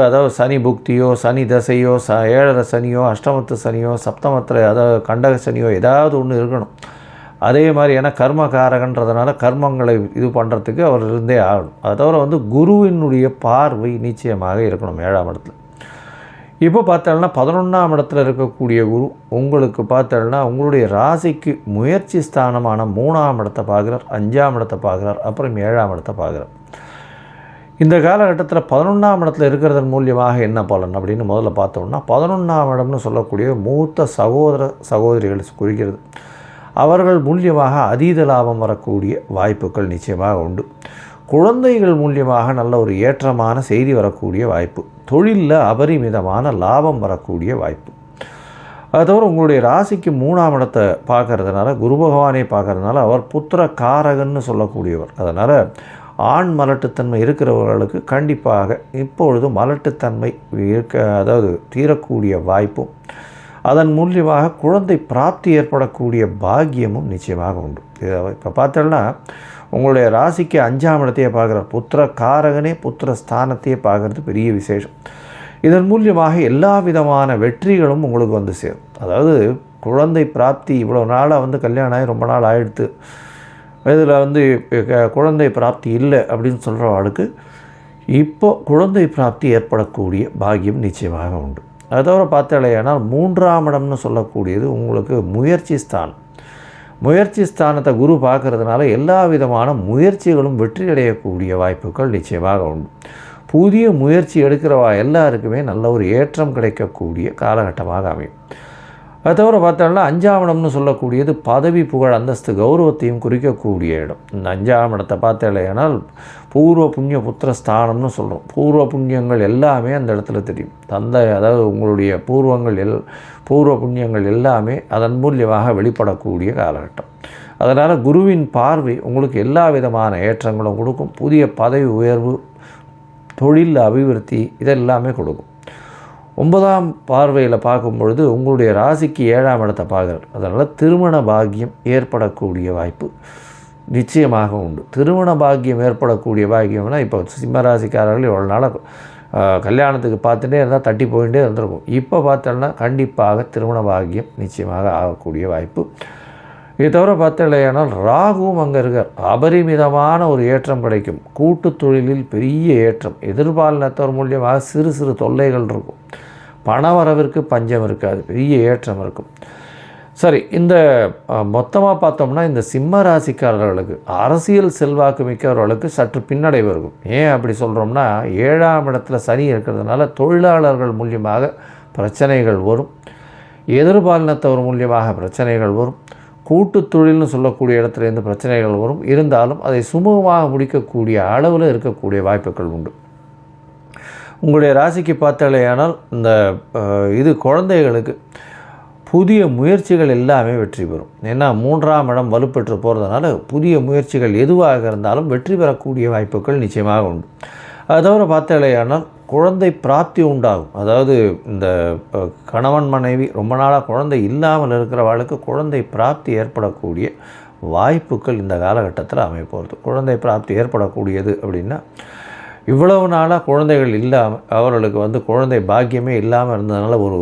அதாவது சனி புக்தியோ, சனி தசையோ, 7 சனியோ, அஷ்டமத்து சனியோ, சப்தமத்தில் அதாவது கண்டக சனியோ ஏதாவது ஒன்று இருக்கணும். அதே மாதிரி ஏன்னா கர்மகாரகன்றதுனால கர்மங்களை இது பண்ணுறதுக்கு அவர் இருந்தே ஆகணும். அதை தவிர வந்து குருவினுடைய பார்வை நிச்சயமாக இருக்கணும் 7ஆம் இடத்துல. இப்போ பார்த்தோம்னா 11ஆம் இடத்துல இருக்கக்கூடிய குரு உங்களுக்கு பார்த்தோம்னா உங்களுடைய ராசிக்கு முயற்சி ஸ்தானமான 3ஆம் இடத்தை பார்க்குறார், 5ஆம் இடத்தை பார்க்குறார், அப்புறம் 7ஆம் இடத்தை பார்க்குறார். இந்த காலகட்டத்தில் 11ஆம் இடத்துல இருக்கிறதன் மூலியமாக என்ன பலன் அப்படின்னு முதல்ல பார்த்தோம்னா 11ஆம் இடம்னு சொல்லக்கூடிய மூத்த சகோதர சகோதரிகள் குறிக்கிறது. அவர்கள் மூலியமாக அதீத லாபம் வரக்கூடிய வாய்ப்புகள் நிச்சயமாக உண்டு. குழந்தைகள் மூலியமாக நல்ல ஒரு ஏற்றமான செய்தி வரக்கூடிய வாய்ப்பு. தொழிலில் அபரிமிதமான லாபம் வரக்கூடிய வாய்ப்பு. அது தவிர உங்களுடைய ராசிக்கு 3ஆம் இடத்தை பார்க்கறதுனால, குரு பகவானை பார்க்கறதுனால அவர் புத்திர காரகன்னு சொல்லக்கூடியவர். அதனால் ஆண் மலட்டுத்தன்மை இருக்கிறவர்களுக்கு கண்டிப்பாக இப்பொழுது மலட்டுத்தன்மை அதாவது தீரக்கூடிய வாய்ப்பும், அதன் மூலியமாக குழந்தை பிராப்தி ஏற்படக்கூடிய பாக்கியமும் நிச்சயமாக உண்டு. இப்போ பார்த்தோம்னா உங்களுடைய ராசிக்கு 5ஆம் இடத்தையே பார்க்குறார். புத்திர காரகனே புத்திர ஸ்தானத்தையே பார்க்குறது பெரிய விசேஷம். இதன் மூலியமாக எல்லா விதமான வெற்றிகளும் உங்களுக்கு வந்து சேரும். அதாவது குழந்தை பிராப்தி இவ்வளோ நாளாக வந்து கல்யாணம் ஆகி ரொம்ப நாள் ஆகிடுத்து, இதில் வந்து குழந்தை பிராப்தி இல்லை அப்படின்னு சொல்கிறவாளுக்கு இப்போ குழந்தை பிராப்தி ஏற்படக்கூடிய பாக்கியம் நிச்சயமாக உண்டு. அது தவிர பார்த்தாலேயானால் 3ஆம் இடம்னு சொல்லக்கூடியது உங்களுக்கு முயற்சி ஸ்தானம். முயற்சி ஸ்தானத்தை குரு பார்க்கறதுனால எல்லா விதமான முயற்சிகளும் வெற்றி அடையக்கூடிய வாய்ப்புகள் நிச்சயமாக உண்டு. புதிய முயற்சி எடுக்கிறவா எல்லாருக்குமே நல்ல ஒரு ஏற்றம் கிடைக்கக்கூடிய காலகட்டமாக அமையும். அது தவிர பார்த்தோம்னா 5ஆம் இடம்னு சொல்லக்கூடியது பதவி புகழ் அந்தஸ்து கௌரவத்தையும் குறிக்கக்கூடிய இடம். இந்த 5ஆம் இடத்தை பார்த்தேனால் பூர்வ புண்ணிய புத்திர ஸ்தானம்னு சொல்கிறோம். பூர்வ புண்ணியங்கள் எல்லாமே அந்த இடத்துல தெரியும். அதாவது உங்களுடைய பூர்வ புண்ணியங்கள் எல்லாமே அதன் மூலியமாக வெளிப்படக்கூடிய காலகட்டம். அதனால் குருவின் பார்வை உங்களுக்கு எல்லா விதமான ஏற்றங்களும் கொடுக்கும். புதிய பதவி உயர்வு, தொழில் அபிவிருத்தி இதெல்லாமே கொடுக்கும். 9ஆம் பார்வையில் பார்க்கும் பொழுது உங்களுடைய ராசிக்கு 7ஆம் இடத்தை பார்க்குறார். அதனால் திருமண பாக்கியம் ஏற்படக்கூடிய வாய்ப்பு நிச்சயமாக உண்டு. திருமண பாக்கியம் ஏற்படக்கூடிய பாக்கியம்னா இப்போ சிம்ம ராசிக்காரர்கள் இவ்வளோ நாளாக கல்யாணத்துக்கு பார்த்துட்டே இருந்தால் தட்டி போயிட்டே இருந்திருக்கும். இப்போ பார்த்தோன்னா கண்டிப்பாக திருமண பாக்கியம் நிச்சயமாக ஆகக்கூடிய வாய்ப்பு. இது தவிர பார்த்தலையானால் ராகுவும் அங்கே இருக்கார். அபரிமிதமான ஒரு ஏற்றம் கிடைக்கும். கூட்டு தொழிலில் பெரிய ஏற்றம். எதிர்பாலினத்தவர் மூலியமாக சிறு சிறு தொல்லைகள் இருக்கும். பணவரவிற்கு பஞ்சம் இருக்காது. பெரிய ஏற்றம் இருக்கும். சரி, இந்த மொத்தமாக பார்த்தோம்னா இந்த சிம்ம ராசிக்காரர்களுக்கு அரசியல் செல்வாக்கு மிக்கவர்களுக்கு சற்று பின்னடைவு இருக்கும். ஏன் அப்படி சொல்கிறோம்னா 7ஆம் இடத்துல சனி இருக்கிறதுனால தொழிலாளர்கள் மூலியமாக பிரச்சனைகள் வரும். எதிர்பாலினத்தவர் மூலியமாக பிரச்சனைகள் வரும். கூட்டு தொழில்னு சொல்லக்கூடிய இடத்துலேருந்து பிரச்சனைகள் வரும். இருந்தாலும் அதை சுமூகமாக முடிக்கக்கூடிய அளவில் இருக்கக்கூடிய வாய்ப்புகள் உண்டு. உங்களுடைய ராசிக்கு பார்த்தாலேயானால் இந்த குழந்தைகளுக்கு புதிய முயற்சிகள் எல்லாமே வெற்றி பெறும். ஏன்னா 3ஆம் இடம் வலுப்பெற்று போகிறதுனால புதிய முயற்சிகள் எதுவாக இருந்தாலும் வெற்றி பெறக்கூடிய வாய்ப்புகள் நிச்சயமாக உண்டு. அது தவிர பார்த்தாலேயானால் குழந்தை பிராப்தி உண்டாகும். அதாவது இந்த கணவன் மனைவி ரொம்ப நாளாக குழந்தை இல்லாமல் இருக்கிறவர்களுக்கு குழந்தை பிராப்தி ஏற்படக்கூடிய வாய்ப்புகள் இந்த காலகட்டத்தில் அமைப்போகிறது. குழந்தை பிராப்தி ஏற்படக்கூடியது அப்படின்னா இவ்வளவு நாளாக குழந்தைகள் இல்லாமல் குழந்தை பாக்கியமே இல்லாமல் இருந்ததுனால ஒரு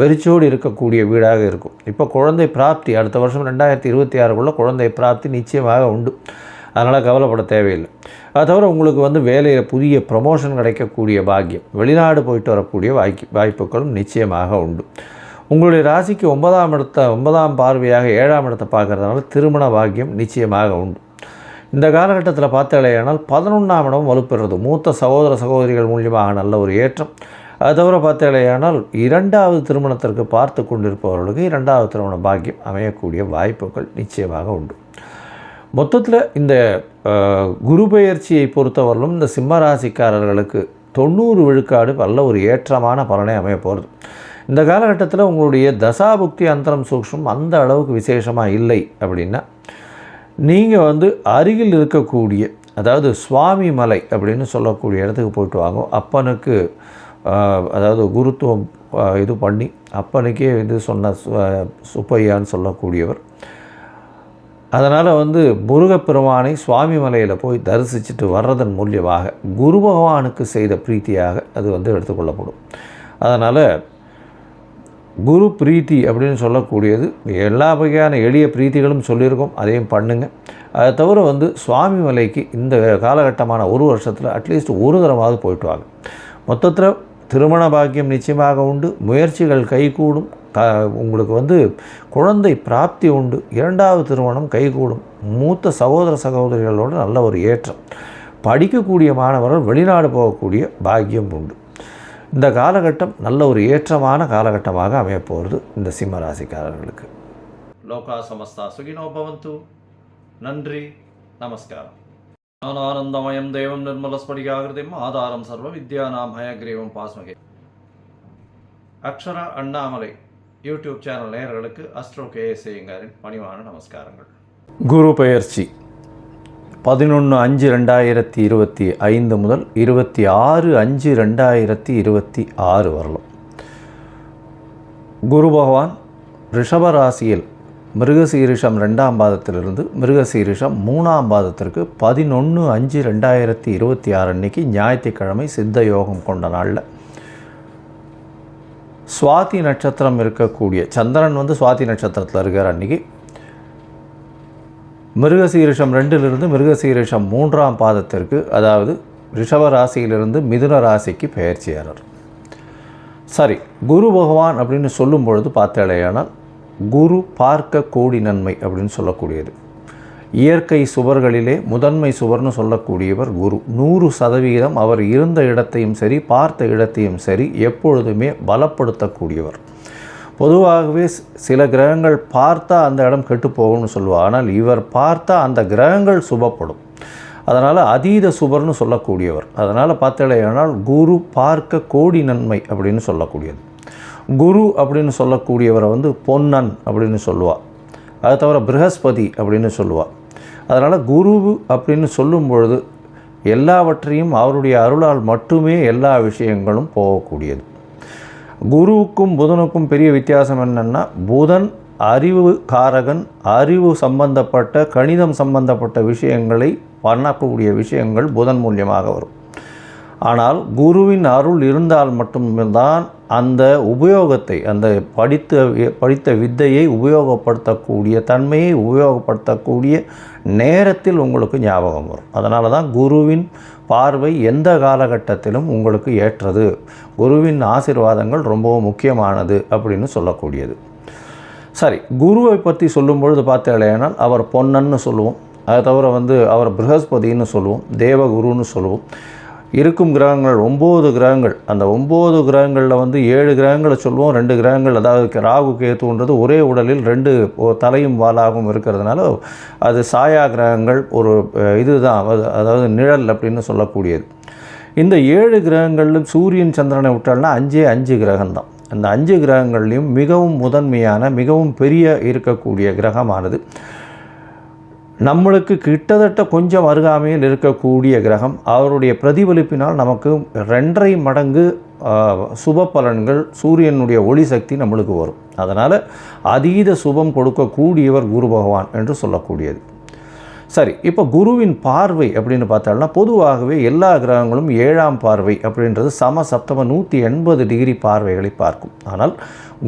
வெறிச்சோடு இருக்கக்கூடிய வீடாக இருக்கும். இப்போ குழந்தை பிராப்தி அடுத்த வருஷம் 2026 குழந்தை பிராப்தி நிச்சயமாக உண்டு. அதனால் கவலைப்பட தேவையில்லை. அது தவிர உங்களுக்கு வேலையில் புதிய ப்ரமோஷன் கிடைக்கக்கூடிய பாக்கியம், வெளிநாடு போயிட்டு வரக்கூடிய வாய்ப்புகளும் நிச்சயமாக உண்டு. உங்களுடைய ராசிக்கு 9ஆம் பார்வையாக 7ஆம் இடத்தை பார்க்குறதுனால திருமண பாக்கியம் நிச்சயமாக உண்டு. இந்த காலகட்டத்தில் பார்த்தாலேயானால் 11ஆம் இடம் வலுப்பெறுறது. மூத்த சகோதர சகோதரிகள் மூலியமாக நல்ல ஒரு ஏற்றம். அது தவிர பார்த்தாலேயானால் 2வது திருமணத்திற்கு பார்த்து கொண்டிருப்பவர்களுக்கு 2வது திருமண பாக்கியம் அமையக்கூடிய வாய்ப்புகள் நிச்சயமாக உண்டு. மொத்தத்தில் இந்த குரு பெயர்ச்சியை பொறுத்தவரையிலும் இந்த சிம்ம ராசிக்காரர்களுக்கு 90 விழுக்காடு நல்ல ஒரு ஏற்றமான பலனை அமைய போகிறது. இந்த காலகட்டத்தில் உங்களுடைய தசாபுக்தி அந்தரம் சூக்ஷ்மம் அந்த அளவுக்கு விசேஷமாக இல்லை அப்படின்னா நீங்கள் அருகில் இருக்கக்கூடிய அதாவது சுவாமி மலை அப்படின்னு சொல்லக்கூடிய இடத்துக்கு போயிட்டு வாங்க. அப்பனுக்கு அதாவது குருத்துவம் இது பண்ணி அப்பனுக்கே சொன்ன சுப்பையான்னு சொல்லக்கூடியவர். அதனால் முருகப்பெருமானை சுவாமி மலையில் போய் தரிசிச்சுட்டு வர்றதன் மூலியமாக குரு பகவானுக்கு செய்த பிரீத்தியாக அது எடுத்துக்கொள்ளப்படும். அதனால் குரு பிரீத்தி அப்படின்னு சொல்லக்கூடியது எல்லா வகையான எளிய பிரீத்திகளும் சொல்லியிருக்கோம், அதையும் பண்ணுங்கள். அதை தவிர சுவாமி மலைக்கு இந்த காலகட்டமான ஒரு வருஷத்தில் அட்லீஸ்ட் ஒரு தடவாவது போயிட்டு வாங்க. மொத்தத்தில் திருமண பாக்கியம் நிச்சயமாக உண்டு. முயற்சிகள் கைகூடும். உங்களுக்கு குழந்தை பிராப்தி உண்டு. 2வது திருமணம் கைகூடும். மூத்த சகோதர சகோதரிகளோடு நல்ல ஒரு ஏற்றம். படிக்கக்கூடிய மாணவர்கள் வெளிநாடு போகக்கூடிய பாக்கியம் உண்டு. இந்த காலகட்டம் நல்ல ஒரு ஏற்றமான காலகட்டமாக அமையப்போகிறது இந்த சிம்ம ராசிக்காரர்களுக்கு. லோகா சமஸ்தா சுகினோ பவந்து. நன்றி, நமஸ்காரம். ஆனந்தமயம் தேவம் நிர்மலஸ்படிகாகிருதிம் ஆதாரம் சர்வ வித்யானாம் ஹயக்ரீவம் பாஸ்மகே. அக்ஷரா அண்ணாமலை யூடியூப் சேனல் நேயர்களுக்கு அஸ்ட்ரோ கேஎஸ்ஐயங்காரின் பணிவான நமஸ்காரங்கள். குரு பெயர்ச்சி 11/5/2025 முதல் 26/5/2026 வரலாம். குரு பகவான் ரிஷபராசியில் மிருகசீரிஷம் 2ஆம் பாதத்திலிருந்து மிருகசீரிஷம் 3ஆம் பாதத்திற்கு 11/5/2026 அன்னைக்கு ஞாயிற்றுக்கிழமை சித்த யோகம் கொண்ட நாளில் சுவாதி நட்சத்திரம் இருக்கக்கூடிய சந்திரன் சுவாதி நட்சத்திரத்தில் இருக்கிற அன்றைக்கி மிருகசீரிஷம் 2லிருந்து மிருகசீரிஷம் 3ஆம் பாதத்திற்கு அதாவது ரிஷப ராசியிலிருந்து மிதுன ராசிக்கு பெயர்ச்சியாளர். சரி, குரு பகவான் அப்படின்னு சொல்லும் பொழுது பார்த்தாலேயானால் குரு பார்க்க கோடி நன்மை அப்படின்னு சொல்லக்கூடியது. இயற்கை சுவர்களிலே முதன்மை சுவர்னு சொல்லக்கூடியவர் குரு. 100% அவர் இருந்த இடத்தையும் சரி பார்த்த இடத்தையும் சரி எப்பொழுதுமே பலப்படுத்தக்கூடியவர். பொதுவாகவே சில கிரகங்கள் பார்த்தா அந்த இடம் கெட்டு போகும்னு சொல்லுவார். ஆனால் இவர் பார்த்தா அந்த கிரகங்கள் சுபப்படும். அதனால் அதீத சுபர்னு சொல்லக்கூடியவர். அதனால் பார்த்தலையானால் குரு பார்க்க கோடி நன்மை அப்படின்னு சொல்லக்கூடியது. குரு அப்படின்னு சொல்லக்கூடியவரை பொன்னன் அப்படின்னு சொல்லுவாள். அது தவிர ப்ரஹஸ்பதி அப்படின்னு சொல்லுவாள். அதனால் குரு அப்படின்னு சொல்லும் பொழுது எல்லாவற்றையும் அவருடைய அருளால் மட்டுமே எல்லா விஷயங்களும் போகக்கூடியது. குருவுக்கும் புதனுக்கும் பெரிய வித்தியாசம் என்னென்னா, புதன் அறிவு காரகன், அறிவு சம்பந்தப்பட்ட கணிதம் சம்பந்தப்பட்ட விஷயங்களை பண்ணக்கூடிய விஷயங்கள் புதன் மூலியமாக வரும். ஆனால் குருவின் அருள் இருந்தால் மட்டும்தான் அந்த உபயோகத்தை, அந்த படித்த வித்தையை உபயோகப்படுத்தக்கூடிய தன்மையை உபயோகப்படுத்தக்கூடிய நேரத்தில் உங்களுக்கு ஞாபகம் வரும். அதனால தான் குருவின் பார்வை எந்த காலகட்டத்திலும் உங்களுக்கு ஏற்றது, குருவின் ஆசீர்வாதங்கள் ரொம்பவும் முக்கியமானது அப்படின்னு சொல்லக்கூடியது. சரி, குருவை பற்றி சொல்லும் பொழுது பார்த்தேனால் அவர் பொன்னன்னு சொல்லுவோம். அதை தவிர அவர் ப்ரஹஸ்பதின்னு சொல்லுவோம், தேவகுருன்னு சொல்லுவோம். இருக்கும் கிரகங்கள் 9 கிரகங்கள். அந்த 9 கிரகங்களில் 7 கிரகங்களை சொல்லுவோம், 2 கிரகங்கள் அதாவது ராகு கேத்துன்றது ஒரே உடலில் 2 தலையும் வாலாகவும் இருக்கிறதுனால அது சாயா கிரகங்கள். ஒரு இதுதான், அதாவது நிழல் அப்படின்னு சொல்லக்கூடியது. இந்த 7 கிரகங்களிலும் சூரியன் சந்திரனை விட்டால்னா 5 கிரகம்தான். அந்த 5 கிரகங்கள்லையும் மிகவும் முதன்மையான மிகவும் பெரிய இருக்கக்கூடிய கிரகமானது நம்மளுக்கு கிட்டத்தட்ட கொஞ்சம் அருகாமையில் இருக்கக்கூடிய கிரகம். அவருடைய பிரதிபலிப்பினால் நமக்கு 2.5 மடங்கு சுப பலன்கள், சூரியனுடைய ஒளி சக்தி நம்மளுக்கு வரும். அதனால் அதீத சுபம் கொடுக்கக்கூடியவர் குரு பகவான் என்று சொல்லக்கூடியது. சரி, இப்போ குருவின் பார்வை அப்படின்னு பார்த்தால்னா பொதுவாகவே எல்லா கிரகங்களும் 7ஆம் பார்வை அப்படின்றது சமசப்தம 180 டிகிரி பார்வைகளை பார்க்கும். ஆனால்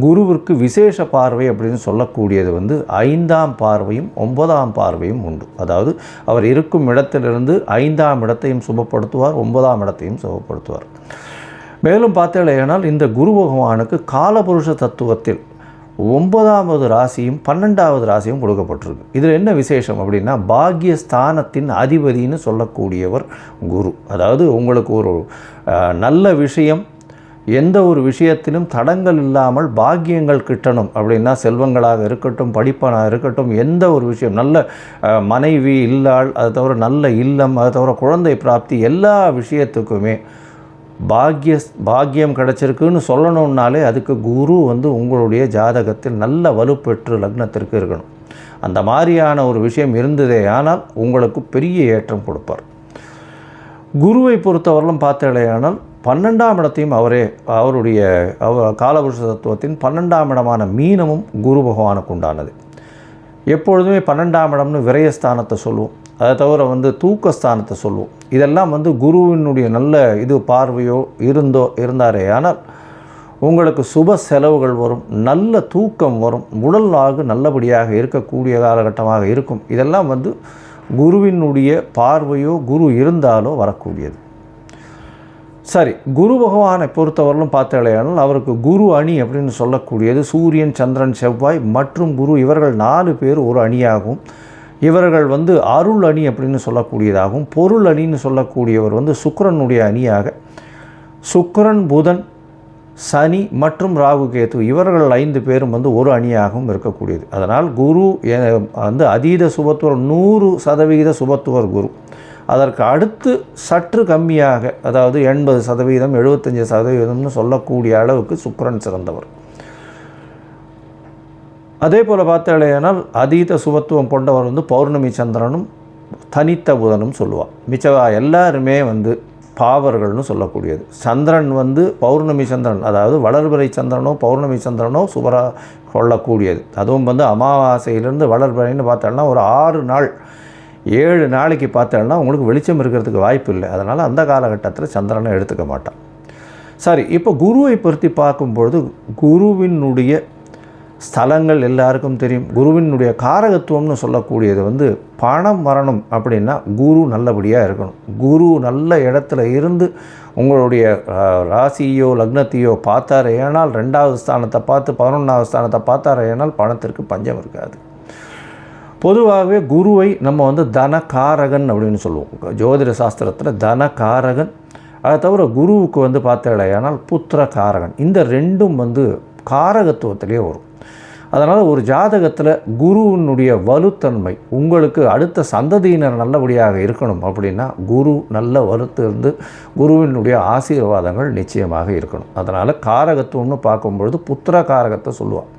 குருவிற்கு விசேஷ பார்வை அப்படின்னு சொல்லக்கூடியது 5ஆம் பார்வையும் 9ஆம் பார்வையும் உண்டு. அதாவது அவர் இருக்கும் இடத்திலிருந்து 5ஆம் இடத்தையும் சுபப்படுத்துவார், 9ஆம் இடத்தையும் சுபப்படுத்துவார். மேலும் பார்த்தேனால் இந்த குரு பகவானுக்கு காலபுருஷ தத்துவத்தில் 9வது ராசியும் 12வது ராசியும் கொடுக்கப்பட்டிருக்கு. இதில் என்ன விசேஷம் அப்படின்னா, பாக்யஸ்தானத்தின் அதிபதினு சொல்லக்கூடியவர் குரு. அதாவது உங்களுக்கு ஒரு நல்ல விஷயம், எந்த ஒரு விஷயத்திலும் தடங்கள் இல்லாமல் பாக்கியங்கள் கிட்டணும் அப்படின்னா, செல்வங்களாக இருக்கட்டும், படிப்பனாக இருக்கட்டும், எந்த ஒரு விஷயம், நல்ல மனைவி இல்லாள், அது தவிர நல்ல இல்லம், அது தவிர குழந்தை பிராப்தி, எல்லா விஷயத்துக்குமே பாக்கியம் கிடச்சிருக்குன்னு சொல்லணுன்னாலே அதுக்கு குரு உங்களுடைய ஜாதகத்தில் நல்ல வலுப்பெற்று லக்னத்திற்கு இருக்கணும். அந்த மாதிரியான ஒரு விஷயம் இருந்ததே ஆனால் உங்களுக்கு பெரிய ஏற்றம் கொடுப்பார். குருவை பொறுத்தவரையிலும் பார்த்தேனால் 12ஆம் இடத்தையும் அவருடைய காலபுருஷ தத்துவத்தின் 12ஆம் இடமான மீனமும் குரு பகவானுக்கு உண்டானது. எப்பொழுதுமே 12ஆம் இடம்னு விரயஸ்தானத்தை சொல்லுவோம், அதை தவிர தூக்கஸ்தானத்தை சொல்லுவோம். இதெல்லாம் குருவினுடைய நல்ல இது பார்வையோ இருந்தாரே ஆனால் உங்களுக்கு சுப செலவுகள் வரும், நல்ல தூக்கம் வரும், உடலாக நல்லபடியாக இருக்கக்கூடிய காலகட்டமாக இருக்கும். இதெல்லாம் குருவினுடைய பார்வையோ குரு இருந்தாலோ வரக்கூடியது. சரி, குரு பகவானை பொறுத்தவரையிலும் பார்த்தேனால் அவருக்கு குரு அணி அப்படின்னு சொல்லக்கூடியது சூரியன், சந்திரன், செவ்வாய் மற்றும் குரு, இவர்கள் 4 பேர் ஒரு அணியாகவும், இவர்கள் அருள் அணி அப்படின்னு சொல்லக்கூடியதாகவும், பொருள் அணின்னு சொல்லக்கூடியவர் சுக்கிரனுடைய அணியாக, சுக்கிரன், புதன், சனி மற்றும் ராகு கேது இவர்கள் 5 பேரும் ஒரு அணியாகவும் இருக்கக்கூடியது. அதனால் குரு அதீத சுபத்துவர் 100% சுபத்துவர் குரு. அதற்கு அடுத்து சற்று கம்மியாக, அதாவது 80%, 75% சொல்லக்கூடிய அளவுக்கு சுக்கிரன் சிறந்தவர். அதே போல் பார்த்தாலேனால் அதீத சுபத்துவம் கொண்டவர் பௌர்ணமி சந்திரனும் தனித்த புதனும் சொல்லுவாள். மிச்சவா எல்லாருமே பாவர்கள்னு சொல்லக்கூடியது. சந்திரன் பௌர்ணமி சந்திரன், அதாவது வளர்பிறை சந்திரனோ பௌர்ணமி சந்திரனோ சுபராக கொள்ளக்கூடியது. அதுவும் அமாவாசையிலேருந்து வளர்பிறைன்னு பார்த்தோம்னா ஒரு 6 நாள் 7 நாளைக்கு பார்த்தோம்னா உங்களுக்கு வெளிச்சம் இருக்கிறதுக்கு வாய்ப்பு இல்லை. அதனால் அந்த காலகட்டத்தில் சந்திரனை எடுத்துக்க மாட்டான். சரி, இப்போ குருவை பற்றி பார்க்கும்பொழுது குருவினுடைய ஸ்தலங்கள் எல்லாருக்கும் தெரியும். குருவினுடைய காரகத்துவம்னு சொல்லக்கூடியது பணம் வரணும் அப்படின்னா குரு நல்லபடியாக இருக்கணும். குரு நல்ல இடத்துல இருந்து உங்களுடைய ராசியோ லக்னத்தையோ பார்த்தார் ஏனால், 2வது ஸ்தானத்தை பார்த்து 11வது ஸ்தானத்தை பார்த்தார் ஏனால் பணத்திற்கு பஞ்சம் இருக்காது. பொதுவாகவே குருவை நம்ம வந்து தனகாரகன் அப்படின்னு சொல்லுவோம். ஜோதிட சாஸ்திரத்தில் தனகாரகன். அதை தவிர குருவுக்கு வந்து பார்த்தடையானால் புத்திர காரகன். இந்த ரெண்டும் வந்து காரகத்துவத்திலே வரும். அதனால் ஒரு ஜாதகத்தில் குருவினுடைய வலுத்தன்மை, உங்களுக்கு அடுத்த சந்ததியினர் நல்லபடியாக இருக்கணும் அப்படின்னா குரு நல்ல வலுத்து இருந்து குருவினுடைய ஆசீர்வாதங்கள் நிச்சயமாக இருக்கணும். அதனால் காரகத்துவம்னு பார்க்கும்பொழுது புத்திர காரகத்தை சொல்லுவாள்.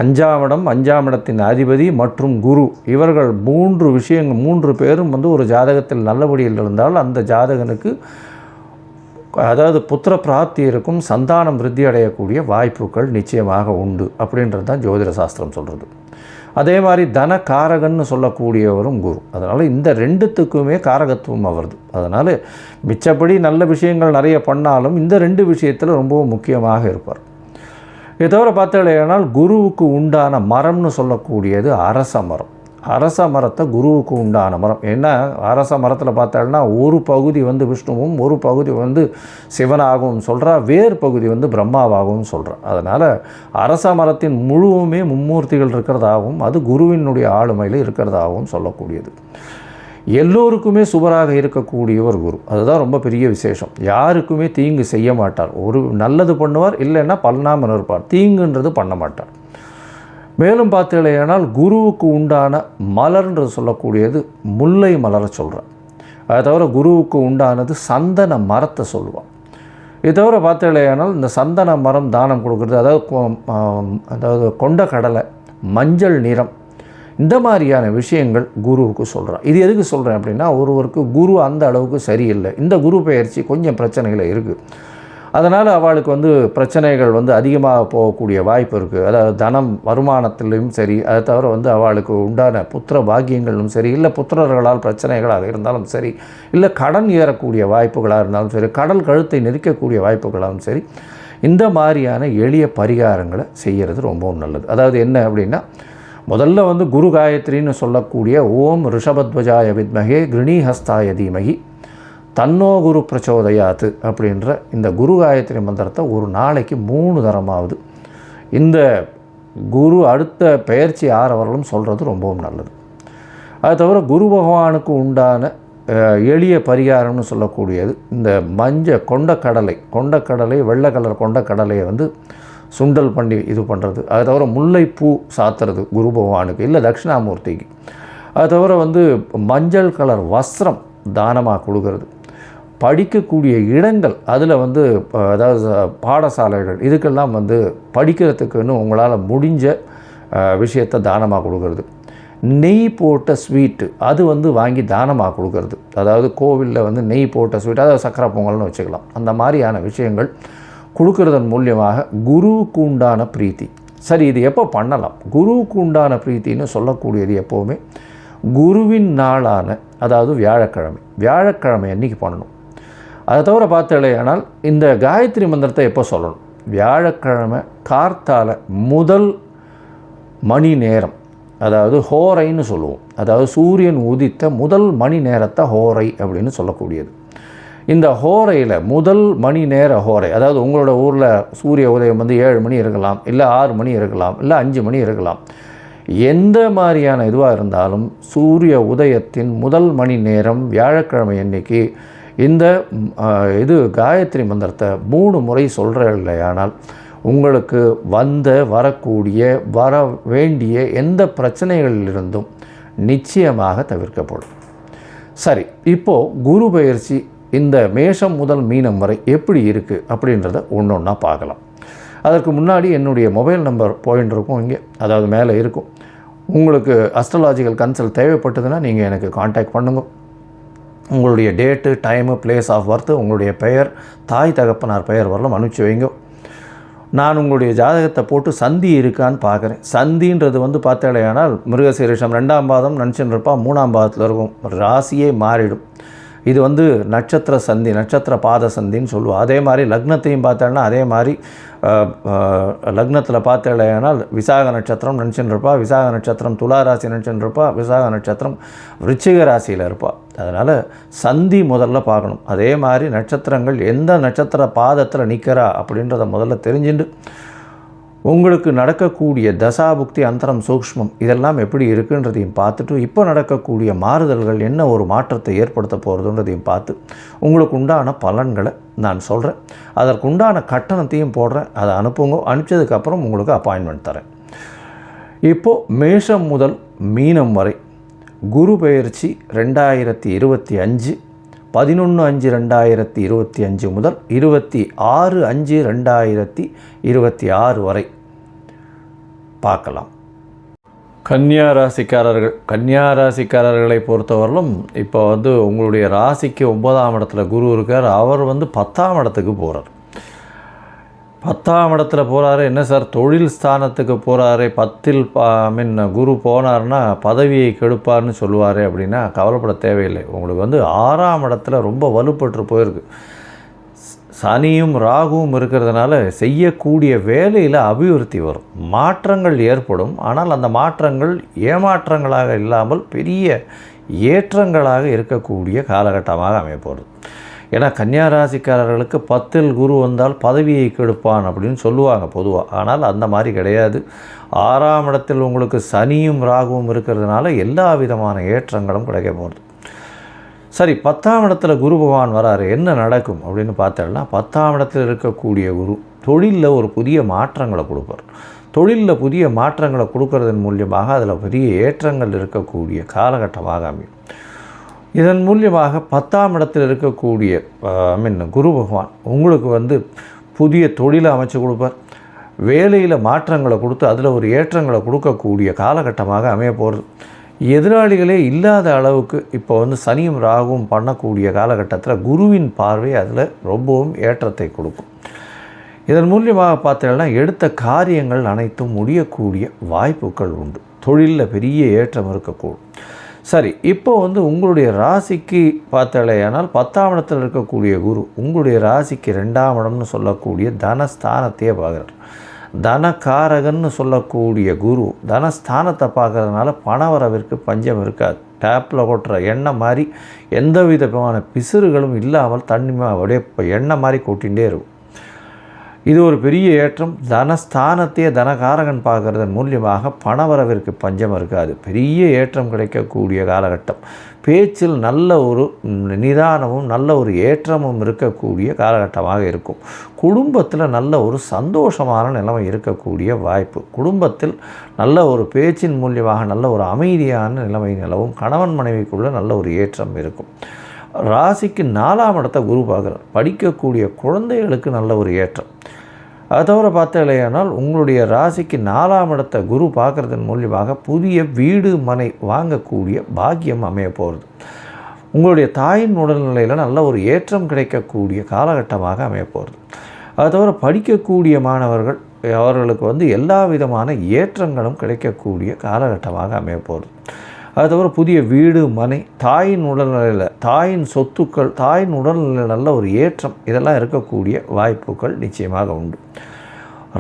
5ஆம் இடம், 5ஆம் இடத்தின் அதிபதி மற்றும் குரு, இவர்கள் 3 பேரும் வந்து ஒரு ஜாதகத்தில் நல்லபடியில் இருந்தால் அந்த ஜாதகனுக்கு அதாவது புத்திர பிராப்தி இருக்கும், சந்தானம் விருத்தி அடையக்கூடிய வாய்ப்புகள் நிச்சயமாக உண்டு அப்படின்றது தான் ஜோதிட சாஸ்திரம் சொல்கிறது. அதே மாதிரி தன காரகன்னு சொல்லக்கூடியவரும் குரு. அதனால் இந்த ரெண்டுத்துக்குமே காரகத்துவம் வருது. அதனால் மிச்சப்படி நல்ல விஷயங்கள் நிறைய பண்ணாலும் இந்த 2 விஷயத்தில் ரொம்பவும் முக்கியமாக இருப்பார். இதை தவிர பார்த்தாலேனால் குருவுக்கு உண்டான மரம்னு சொல்லக்கூடியது அரச மரம். அரச மரத்தை குருவுக்கு உண்டான மரம். ஏன்னா அரச மரத்தில் பார்த்தாங்கன்னா ஒரு பகுதி வந்து விஷ்ணுவும் ஒரு பகுதி வந்து சிவனாகவும் சொல்கிறா, வேறு பகுதி வந்து பிரம்மாவாகவும் சொல்கிறா. அதனால் அரச மரத்தின் முழுவுமே மும்மூர்த்திகள் இருக்கிறதாகவும் அது குருவினுடைய ஆளுமையில் இருக்கிறதாகவும் சொல்லக்கூடியது. எல்லோருக்குமே சுபராக இருக்கக்கூடியவர் குரு. அதுதான் ரொம்ப பெரிய விசேஷம். யாருக்குமே தீங்கு செய்ய மாட்டார். ஒரு நல்லது பண்ணுவார், இல்லைன்னா பண்ணாமல் இருப்பார். தீங்குன்றது பண்ண மாட்டார். மேலும் பார்த்தீங்களேனால் குருவுக்கு உண்டான மலர்ன்றது சொல்லக்கூடியது முல்லை மலரை சொல்கிறேன். அதை தவிர குருவுக்கு உண்டானது சந்தன மரத்தை சொல்லுவான். இதை தவிர பார்த்தீங்களேனால் இந்த சந்தன மரம் தானம் கொடுக்குறது, அதாவது கொண்ட கடலை, மஞ்சள் நிறம், இந்த மாதிரியான விஷயங்கள் குருவுக்கு சொல்கிறேன். இது எதுக்கு சொல்கிறேன் அப்படின்னா, ஒருவருக்கு குரு அந்த அளவுக்கு சரியில்லை, இந்த குரு பெயர்ச்சி கொஞ்சம் பிரச்சனைகள் இருக்குது, அதனால் அவளுக்கு வந்து பிரச்சனைகள் வந்து அதிகமாக போகக்கூடிய வாய்ப்பு இருக்குது. அதாவது தனம் வருமானத்திலும் சரி, அதை தவிர வந்து அவளுக்கு உண்டான புத்திர பாக்கியங்களும் சரி, இல்லை புத்திரர்களால் பிரச்சனைகளாக இருந்தாலும் சரி, இல்லை கடன் ஏறக்கூடிய வாய்ப்புகளாக இருந்தாலும் சரி, கடல் கழுத்தை நெரிக்கக்கூடிய வாய்ப்புகளாகவும் சரி, இந்த மாதிரியான எளிய பரிகாரங்களை செய்கிறது ரொம்பவும் நல்லது. அதாவது என்ன அப்படின்னா, முதல்ல வந்து குரு காயத்ரின்னு சொல்லக்கூடிய ஓம் ரிஷபத்வஜாய வித்மகே கிருணிஹஸ்தாய தீமகி தன்னோ குரு பிரச்சோதயாத்து அப்படின்ற இந்த குரு காயத்ரி மந்திரத்தை ஒரு நாளைக்கு 3 தரமாவது இந்த குரு அடுத்த பெயர்ச்சி ஆறவர்களும் சொல்கிறது ரொம்பவும் நல்லது. அது தவிர குரு பகவானுக்கு உண்டான எளிய பரிகாரம்னு சொல்லக்கூடியது இந்த கொண்டக்கடலை வெள்ளை கலர் கொண்டக்கடலையை வந்து சுண்டல் பண்ணி இது பண்ணுறது. அது தவிர முல்லைப்பூ சாத்துறது குரு பகவானுக்கு, இல்லை தட்சிணாமூர்த்திக்கு. அது தவிர வந்து மஞ்சள் கலர் வஸ்திரம் தானமாக கொடுக்கறது. படிக்கக்கூடிய இடங்கள், அதில் வந்து அதாவது பாடசாலைகள், இதுக்கெல்லாம் வந்து படிக்கிறதுக்குன்னு உங்களால் முடிஞ்ச விஷயத்தை தானமாக கொடுக்கறது. நெய் போட்ட ஸ்வீட்டு அது வந்து வாங்கி தானமாக கொடுக்கறது. அதாவது கோவிலில் வந்து நெய் போட்ட ஸ்வீட், அதாவது சக்கரை பொங்கல்னு வச்சுக்கலாம். அந்த மாதிரியான விஷயங்கள் கொடுக்கறதன் மூலியமாக குருவுக்கு உண்டான பிரீத்தி. சரி, இது எப்போ பண்ணலாம்? குருவுக்கு உண்டான பிரீத்தின்னு சொல்லக்கூடியது எப்போவுமே குருவின் நாளான, அதாவது வியாழக்கிழமை அன்றைக்கி பண்ணணும். அதை தவிர பார்த்தாலேயானால் இந்த காயத்ரி மந்திரத்தை எப்போ சொல்லணும்? வியாழக்கிழமை கார்த்தால முதல் மணி நேரம், அதாவது ஹோரைன்னு சொல்லுவோம். அதாவது சூரியன் உதித்த முதல் மணி நேரத்தை ஹோரை அப்படின்னு சொல்லக்கூடியது. இந்த ஹோரையில் முதல் மணி நேர ஹோரை, அதாவது உங்களோட ஊரில் சூரிய உதயம் வந்து 7 மணி இருக்கலாம், இல்லை 6 மணி இருக்கலாம், இல்லை 5 மணி இருக்கலாம். எந்த மாதிரியான இதுவாக இருந்தாலும் சூரிய உதயத்தின் முதல் மணி நேரம் வியாழக்கிழமை அன்னைக்கு இந்த காயத்ரி மந்திரத்தை 3 முறை சொல்கிற இல்லையானால் உங்களுக்கு வரக்கூடிய வர வேண்டிய எந்த பிரச்சனைகளிலிருந்தும் நிச்சயமாக தவிர்க்கப்படும். சரி, இப்போது குரு பயிற்சி இந்த மேஷம் முதல் மீனம் வரை எப்படி இருக்குது அப்படின்றத ஒன்றா பார்க்கலாம். அதற்கு முன்னாடி என்னுடைய மொபைல் நம்பர் போயின்னு இருக்கும் இங்கே, அதாவது மேலே இருக்கும். உங்களுக்கு அஸ்ட்ராலாஜிக்கல் கன்சல்ட் தேவைப்பட்டதுன்னா நீங்கள் எனக்கு காண்டாக்ட் பண்ணுங்க. உங்களுடைய date, time, place of birth, உங்களுடைய பெயர், தாய் தகப்பனார் பெயர் வரலாம் அனுப்பிச்சி வைங்க. நான் உங்களுடைய ஜாதகத்தை போட்டு சந்தி இருக்கான்னு பார்க்குறேன். சந்தின்றது வந்து பார்த்தாலேயானால் மிருகசீரிஷம் 2ஆம் பாதம் நினச்சின்னு இருப்பா, 3ஆம் பாதத்தில் இருக்கும், ராசியே மாறிடும். இது வந்து நட்சத்திர சந்தி, நட்சத்திர பாத சந்தின்னு சொல்லுவோம். அதே மாதிரி லக்னத்தையும் பார்த்தோன்னா அதே மாதிரி லக்னத்தில் பார்த்தேனால் விசாக நட்சத்திரம் நினச்சின்னு இருப்பா, விசாக நட்சத்திரம் துலா ராசி நினச்சின்னு இருப்பா, விசாக நட்சத்திரம் விருச்சிக ராசியில் இருப்பாள். அதனால் சந்தி முதல்ல பார்க்கணும். அதே மாதிரி நட்சத்திரங்கள் எந்த நட்சத்திர பாதத்தில் நிற்கிறா அப்படின்றத முதல்ல தெரிஞ்சுட்டு உங்களுக்கு நடக்கக்கூடிய தசாபுக்தி அந்தரம் சூக்ஷ்மம் இதெல்லாம் எப்படி இருக்குன்றதையும் பார்த்துட்டு இப்போ நடக்கக்கூடிய மாறுதல்கள் என்ன ஒரு மாற்றத்தை ஏற்படுத்த போகிறதுன்றதையும் பார்த்து உங்களுக்கு உண்டான பலன்களை நான் சொல்கிறேன். அதற்குண்டான கட்டணத்தையும் போடுறேன். அதை அனுப்புங்க. அனுப்பிச்சதுக்கப்புறம் உங்களுக்கு அப்பாயின்மெண்ட் தரேன். இப்போது மேஷம் முதல் மீனம் வரை குரு பெயர்ச்சி 2025 11/5/2025 முதல் 26/5/2026 வரை பார்க்கலாம். கன்னியா ராசிக்காரர்களை பொறுத்தவரையிலும் இப்போ உங்களுடைய ராசிக்கு 9ஆம் இடத்துல குரு இருக்கார். அவர் 10ஆம் இடத்துக்கு போகிறார். 10ஆம் இடத்துல போகிறாரு. என்ன சார், தொழில் ஸ்தானத்துக்கு போகிறாரு. 10ல் குரு போனார்னா பதவியை கெடுப்பார்னு சொல்லுவார் அப்படின்னா கவலைப்பட தேவையில்லை. உங்களுக்கு 6ஆம் இடத்துல ரொம்ப வலுப்பட்டு போயிருக்கு. சனியும் ராகுவும் இருக்கிறதுனால செய்யக்கூடிய வேலையில் அபிவிருத்தி வரும், மாற்றங்கள் ஏற்படும். ஆனால் அந்த மாற்றங்கள் ஏமாற்றங்களாக இல்லாமல் பெரிய ஏற்றங்களாக இருக்கக்கூடிய காலகட்டமாக அமையப்போகிறது. ஏன்னா கன்னியா ராசிக்காரர்களுக்கு 10ல் குரு வந்தால் பதவியை கெடுப்பான் அப்படின்னு சொல்லுவாங்க பொதுவாக. ஆனால் அந்த மாதிரி கிடையாது. 6ஆம் இடத்தில் உங்களுக்கு சனியும் ராகுவும் இருக்கிறதுனால எல்லா விதமான ஏற்றங்களும் கிடைக்க போகிறது. சரி, 10ஆம் இடத்துல குரு பகவான் வராரு. என்ன நடக்கும் அப்படின்னு பார்த்தோம்னா, 10ஆம் இடத்தில் இருக்கக்கூடிய குரு தொழிலில் ஒரு புதிய மாற்றங்களை கொடுப்பார். தொழிலில் புதிய மாற்றங்களை கொடுக்கறதன் மூலியமாக அதில் பெரிய ஏற்றங்கள் இருக்கக்கூடிய காலகட்டமாக அமையும். இதன் மூலியமாக 10ஆம் இடத்தில் இருக்கக்கூடிய குரு பகவான் உங்களுக்கு புதிய தொழிலை அமைச்சு கொடுப்பார். வேலையில் மாற்றங்களை கொடுத்து அதில் ஒரு ஏற்றங்களை கொடுக்கக்கூடிய காலகட்டமாக அமைய போகிறது. எதிராளிகளே இல்லாத அளவுக்கு இப்போ சனியும் ராகுவும் பண்ணக்கூடிய காலகட்டத்தில் குருவின் பார்வை அதில் ரொம்பவும் ஏற்றத்தை கொடுக்கும். இதன் மூலியமாக பார்த்தீங்கன்னா எடுத்த காரியங்கள் அனைத்தும் முடியக்கூடிய வாய்ப்புகள் உண்டு. தொழிலில் பெரிய ஏற்றம் இருக்கக்கூடும். சரி, இப்போ உங்களுடைய ராசிக்கு பார்த்தாலேயானால் 10ஆம் இடத்தில் இருக்கக்கூடிய குரு உங்களுடைய ராசிக்கு 2ஆம் இடம்னு சொல்லக்கூடிய தனஸ்தானத்தையே பார்க்குறார். தனகாரகன்னு சொல்லக்கூடிய குரு தனஸ்தானத்தை பார்க்கறதுனால பணவரவிற்கு பஞ்சம் இருக்காது. டேப்பில் கொட்டுற எண்ணெய் மாதிரி எந்த விதமான பிசுறுகளும் இல்லாமல் தண்ணி அப்படியே எண்ணெய் மாதிரி கொட்டிகிட்டே இருக்கும். இது ஒரு பெரிய ஏற்றம். தனஸ்தானத்தையே தனகாரகன் பார்க்கறதன் மூலியமாக பணவரவிற்கு பஞ்சம் இருக்காது. பெரிய ஏற்றம் கிடைக்கக்கூடிய காலகட்டம். பேச்சில் நல்ல ஒரு நிதானமும் நல்ல ஒரு ஏற்றமும் இருக்கக்கூடிய காலகட்டமாக இருக்கும். குடும்பத்தில் நல்ல ஒரு சந்தோஷமான நிலைமை இருக்கக்கூடிய வாய்ப்பு. குடும்பத்தில் நல்ல ஒரு பேச்சின் மூலியமாக நல்ல ஒரு அமைதியான நிலைமை நிலவும். கணவன் மனைவிக்குள்ளே நல்ல ஒரு ஏற்றம் இருக்கும். ராசிக்கு 4ஆம் இடத்தை குரு பார்க்குறார். படிக்கக்கூடிய குழந்தைகளுக்கு நல்ல ஒரு ஏற்றம். அதை தவிர பார்த்தாலேயானால் உங்களுடைய ராசிக்கு 4ஆம் இடத்தை குரு பார்க்குறதன் மூலியமாக புதிய வீடு மனை வாங்கக்கூடிய பாக்கியம் அமைய போகிறது. உங்களுடைய தாயின் உடல்நிலையில் நல்ல ஒரு ஏற்றம் கிடைக்கக்கூடிய காலகட்டமாக அமைய போகிறது. அதை தவிர படிக்கக்கூடிய மாணவர்கள் அவர்களுக்கு எல்லா விதமான ஏற்றங்களும் கிடைக்கக்கூடிய காலகட்டமாக அமைய போகிறது. அது தவிர புதிய வீடு மனை, தாயின் உடல்நிலையில் தாயின் சொத்துக்கள், தாயின் உடல்நிலையில் நல்ல ஒரு ஏற்றம் இதெல்லாம் இருக்கக்கூடிய வாய்ப்புகள் நிச்சயமாக உண்டு.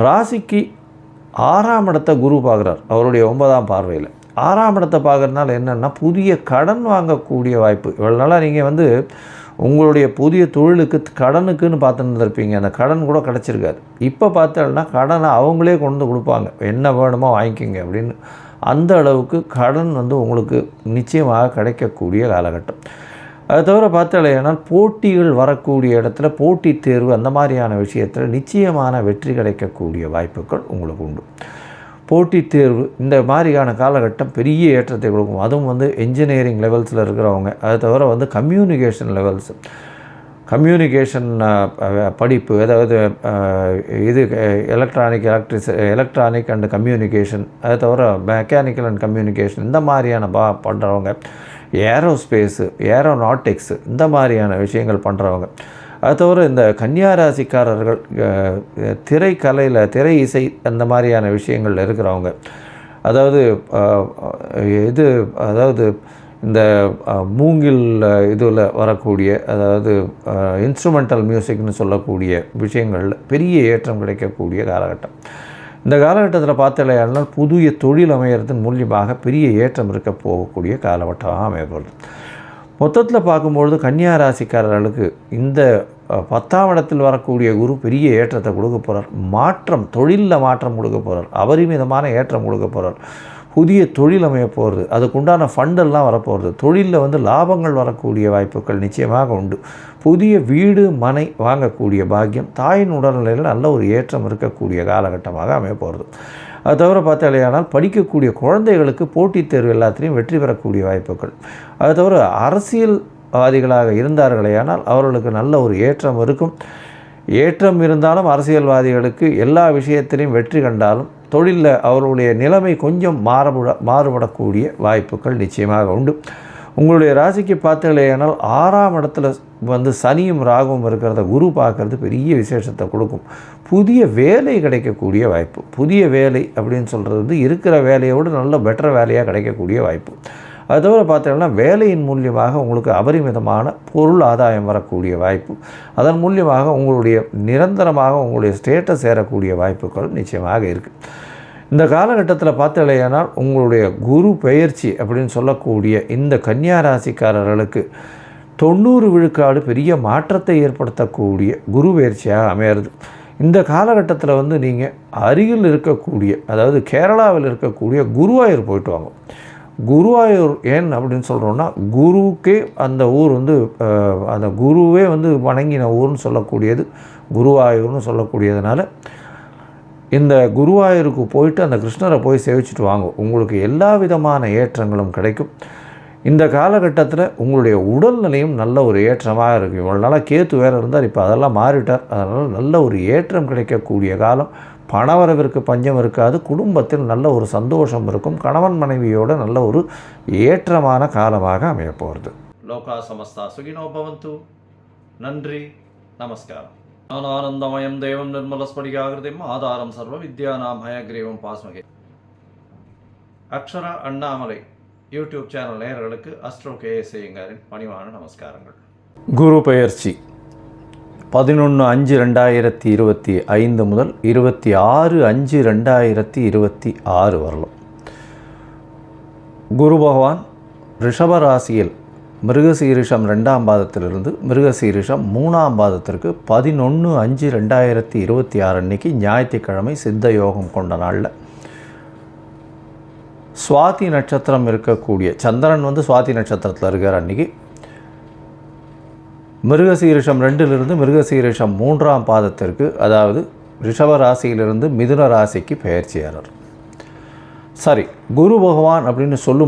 ராசிக்கு 6ஆம் இடத்தை குரு பார்க்குறார். அவருடைய 9ஆம் பார்வையில் 6ஆம் இடத்தை பார்க்குறதுனால என்னென்னா புதிய கடன் வாங்கக்கூடிய வாய்ப்பு. இவ்வளோ நாளாக நீங்கள் உங்களுடைய புதிய தொழிலுக்கு கடனுக்குன்னு பார்த்துன்னு இருப்பீங்க. அந்த கடன் கூட கிடச்சிருக்காது. இப்போ பார்த்தோன்னா கடனை அவங்களே கொண்டு கொடுப்பாங்க. என்ன வேணுமோ வாங்கிக்கிங்க அப்படின்னு. அந்த அளவுக்கு கடன் உங்களுக்கு நிச்சயமாக கிடைக்கக்கூடிய காலகட்டம். அதை தவிர பார்த்தாலேனால் போட்டிகள் வரக்கூடிய இடத்துல போட்டித் தேர்வு அந்த மாதிரியான விஷயத்தில் நிச்சயமான வெற்றி கிடைக்கக்கூடிய வாய்ப்புகள் உங்களுக்கு உண்டு. போட்டித் தேர்வு இந்த மாதிரியான காலகட்டம் பெரிய ஏற்றத்தை கொடுக்கும். அதுவும் என்ஜினியரிங் லெவல்ஸில் இருக்கிறவங்க, அதை தவிர கம்யூனிகேஷன் லெவல்ஸ், கம்யூனிகேஷன் படிப்பு, அதாவது இது எலக்ட்ரானிக் அண்ட் கம்யூனிகேஷன், அதை தவிர மெக்கானிக்கல் அண்ட் கம்யூனிகேஷன் இந்த மாதிரியான பண்ணுறவங்க, ஏரோஸ்பேஸு, ஏரோநாட்டிக்ஸு இந்த மாதிரியான விஷயங்கள் பண்ணுறவங்க, அது தவிர இந்த கன்னியா ராசிக்காரர்கள் திரைக்கலையில் திரை இசை அந்த மாதிரியான விஷயங்கள் இருக்கிறவங்க, அதாவது இந்த மூங்கில் இதில் வரக்கூடிய அதாவது இன்ஸ்ட்ருமெண்டல் மியூசிக்னு சொல்லக்கூடிய விஷயங்களில் பெரிய ஏற்றம் கிடைக்கக்கூடிய காலகட்டம். இந்த காலகட்டத்தில் பார்த்தாலேயானால் புதிய தொழில் அமையறதன் மூலியமாக பெரிய ஏற்றம் இருக்க போகக்கூடிய காலகட்டமாக அமையப்படுது. மொத்தத்தில் பார்க்கும்பொழுது கன்னியா ராசிக்காரர்களுக்கு இந்த 10ஆம் இடத்தில் வரக்கூடிய குரு பெரிய ஏற்றத்தை கொடுக்க போகிறார். மாற்றம், தொழிலில் மாற்றம் கொடுக்க போகிறார். அபரிமிதமான ஏற்றம் கொடுக்க போகிறார். புதிய தொழில் அமைய போகிறது. அதுக்குண்டான ஃபண்டெல்லாம் வரப்போகிறது. தொழிலில் வந்து லாபங்கள் வரக்கூடிய வாய்ப்புகள் நிச்சயமாக உண்டு. புதிய வீடு மனை வாங்கக்கூடிய பாக்கியம், தாயின் உடல்நிலையில் நல்ல ஒரு ஏற்றம் இருக்கக்கூடிய காலகட்டமாக அமைய போகிறது. அது தவிர பார்த்தாலேயானால் படிக்கக்கூடிய குழந்தைகளுக்கு போட்டித் தேர்வு எல்லாத்திலையும் வெற்றி பெறக்கூடிய வாய்ப்புகள். அது தவிர அரசியல்வாதிகளாக இருந்தார்களேயானால் அவர்களுக்கு நல்ல ஒரு ஏற்றம் இருக்கும். ஏற்றம் இருந்தாலும் அரசியல்வாதிகளுக்கு எல்லா விஷயத்திலையும் வெற்றி கண்டாலும் தொழிலில் அவர்களுடைய நிலைமை கொஞ்சம் மாறுபடக்கூடிய வாய்ப்புகள் நிச்சயமாக உண்டு. உங்களுடைய ராசிக்கு பார்த்தீங்களேனால் 6ஆம் இடத்துல வந்து சனியும் ராகுவும் இருக்கிறத குரு பார்க்குறது பெரிய விசேஷத்தை கொடுக்கும். புதிய வேலை கிடைக்கக்கூடிய வாய்ப்பு. புதிய வேலை அப்படின்னு சொல்கிறது வந்து இருக்கிற வேலையோடு நல்ல பெட்டர் வேலையாக கிடைக்கக்கூடிய வாய்ப்பு. அது தவிர பார்த்தீங்கன்னா வேலையின் மூலியமாக உங்களுக்கு அபரிமிதமான பொருள் ஆதாயம் வரக்கூடிய வாய்ப்பு. அதன் மூலியமாக உங்களுடைய நிரந்தரமாக உங்களுடைய ஸ்டேட்டஸ் ஏறக்கூடிய வாய்ப்புகள் நிச்சயமாக இருக்குது. இந்த காலகட்டத்தில் பார்த்தீங்கன்னா உங்களுடைய குரு பெயர்ச்சி அப்படின்னு சொல்லக்கூடிய இந்த கன்னியா ராசிக்காரர்களுக்கு 90 விழுக்காடு பெரிய மாற்றத்தை ஏற்படுத்தக்கூடிய குரு பெயர்ச்சியாக அமையிறது. இந்த காலகட்டத்தில் வந்து நீங்கள் அருகில் இருக்கக்கூடிய, அதாவது கேரளாவில் இருக்கக்கூடிய குருவாயூர் போயிட்டு வாங்க. குருவாயூர் ஏன் அப்படின்னு சொல்கிறோன்னா, குருவுக்கே அந்த ஊர் வந்து அந்த குருவே வந்து வணங்கின ஊர்னு சொல்லக்கூடியது குருவாயூர்னு சொல்லக்கூடியதுனால இந்த குருவாயூருக்கு போயிட்டு அந்த கிருஷ்ணரை போய் சேவிச்சுட்டு வாங்க. உங்களுக்கு எல்லா விதமான ஏற்றங்களும் கிடைக்கும். இந்த காலகட்டத்தில் உங்களுடைய உடல்நிலையும் நல்ல ஒரு ஏற்றமாக இருக்கும். இவ்வளோ நாளாக கேத்து வேறு இருந்தார், இப்போ அதெல்லாம் மாறிட்டார். அதனால் நல்ல ஒரு ஏற்றம் கிடைக்கக்கூடிய காலம். பணவரவிற்கு பஞ்சம் இருக்காது. குடும்பத்தில் நல்ல ஒரு சந்தோஷம் இருக்கும். கணவன் மனைவியோட நல்ல ஒரு ஏற்றமான காலமாக அமைய போகிறது. லோகா சமஸ்தா சுகினோ பவந்து. நன்றி, நமஸ்காரம். ஆனந்தமயம் தேவம் நிர்மலஸ்படிகாகிருதிம் ஆதாரம் சர்வ வித்யானாம் ஹயக்ரீவம் பாஸ்மகே. அக்ஷரா அண்ணாமலை யூடியூப் சேனல் நேயர்களுக்கு அஸ்ட்ரோ கேஎஸ் ஐயங்காரின் பணிவான நமஸ்காரங்கள். குரு பெயர்ச்சி 11/5/2025 முதல் 26/5/2026 வரலாம். குரு பகவான் ரிஷப ராசியில் மிருகசீரிஷம் 2ஆம் பாதத்திலிருந்து மிருகசீரிஷம் 3ஆம் பாதத்திற்கு 11/5/2026 அன்னைக்கு ஞாயிற்றுக்கிழமை சித்த யோகம் கொண்ட நாளில் சுவாதி நட்சத்திரம் இருக்கக்கூடிய சந்திரன் வந்து சுவாதி நட்சத்திரத்தில் இருக்கிற அன்றைக்கி மிருகசீரிஷம் 2லிருந்து மிருகசீரிஷம் 3ஆம் பாதத்திற்கு, அதாவது ரிஷப ராசியிலிருந்து மிதுன ராசிக்கு பெயர்ச்சியாளர். சரி, குரு பகவான் அப்படின்னு சொல்லும்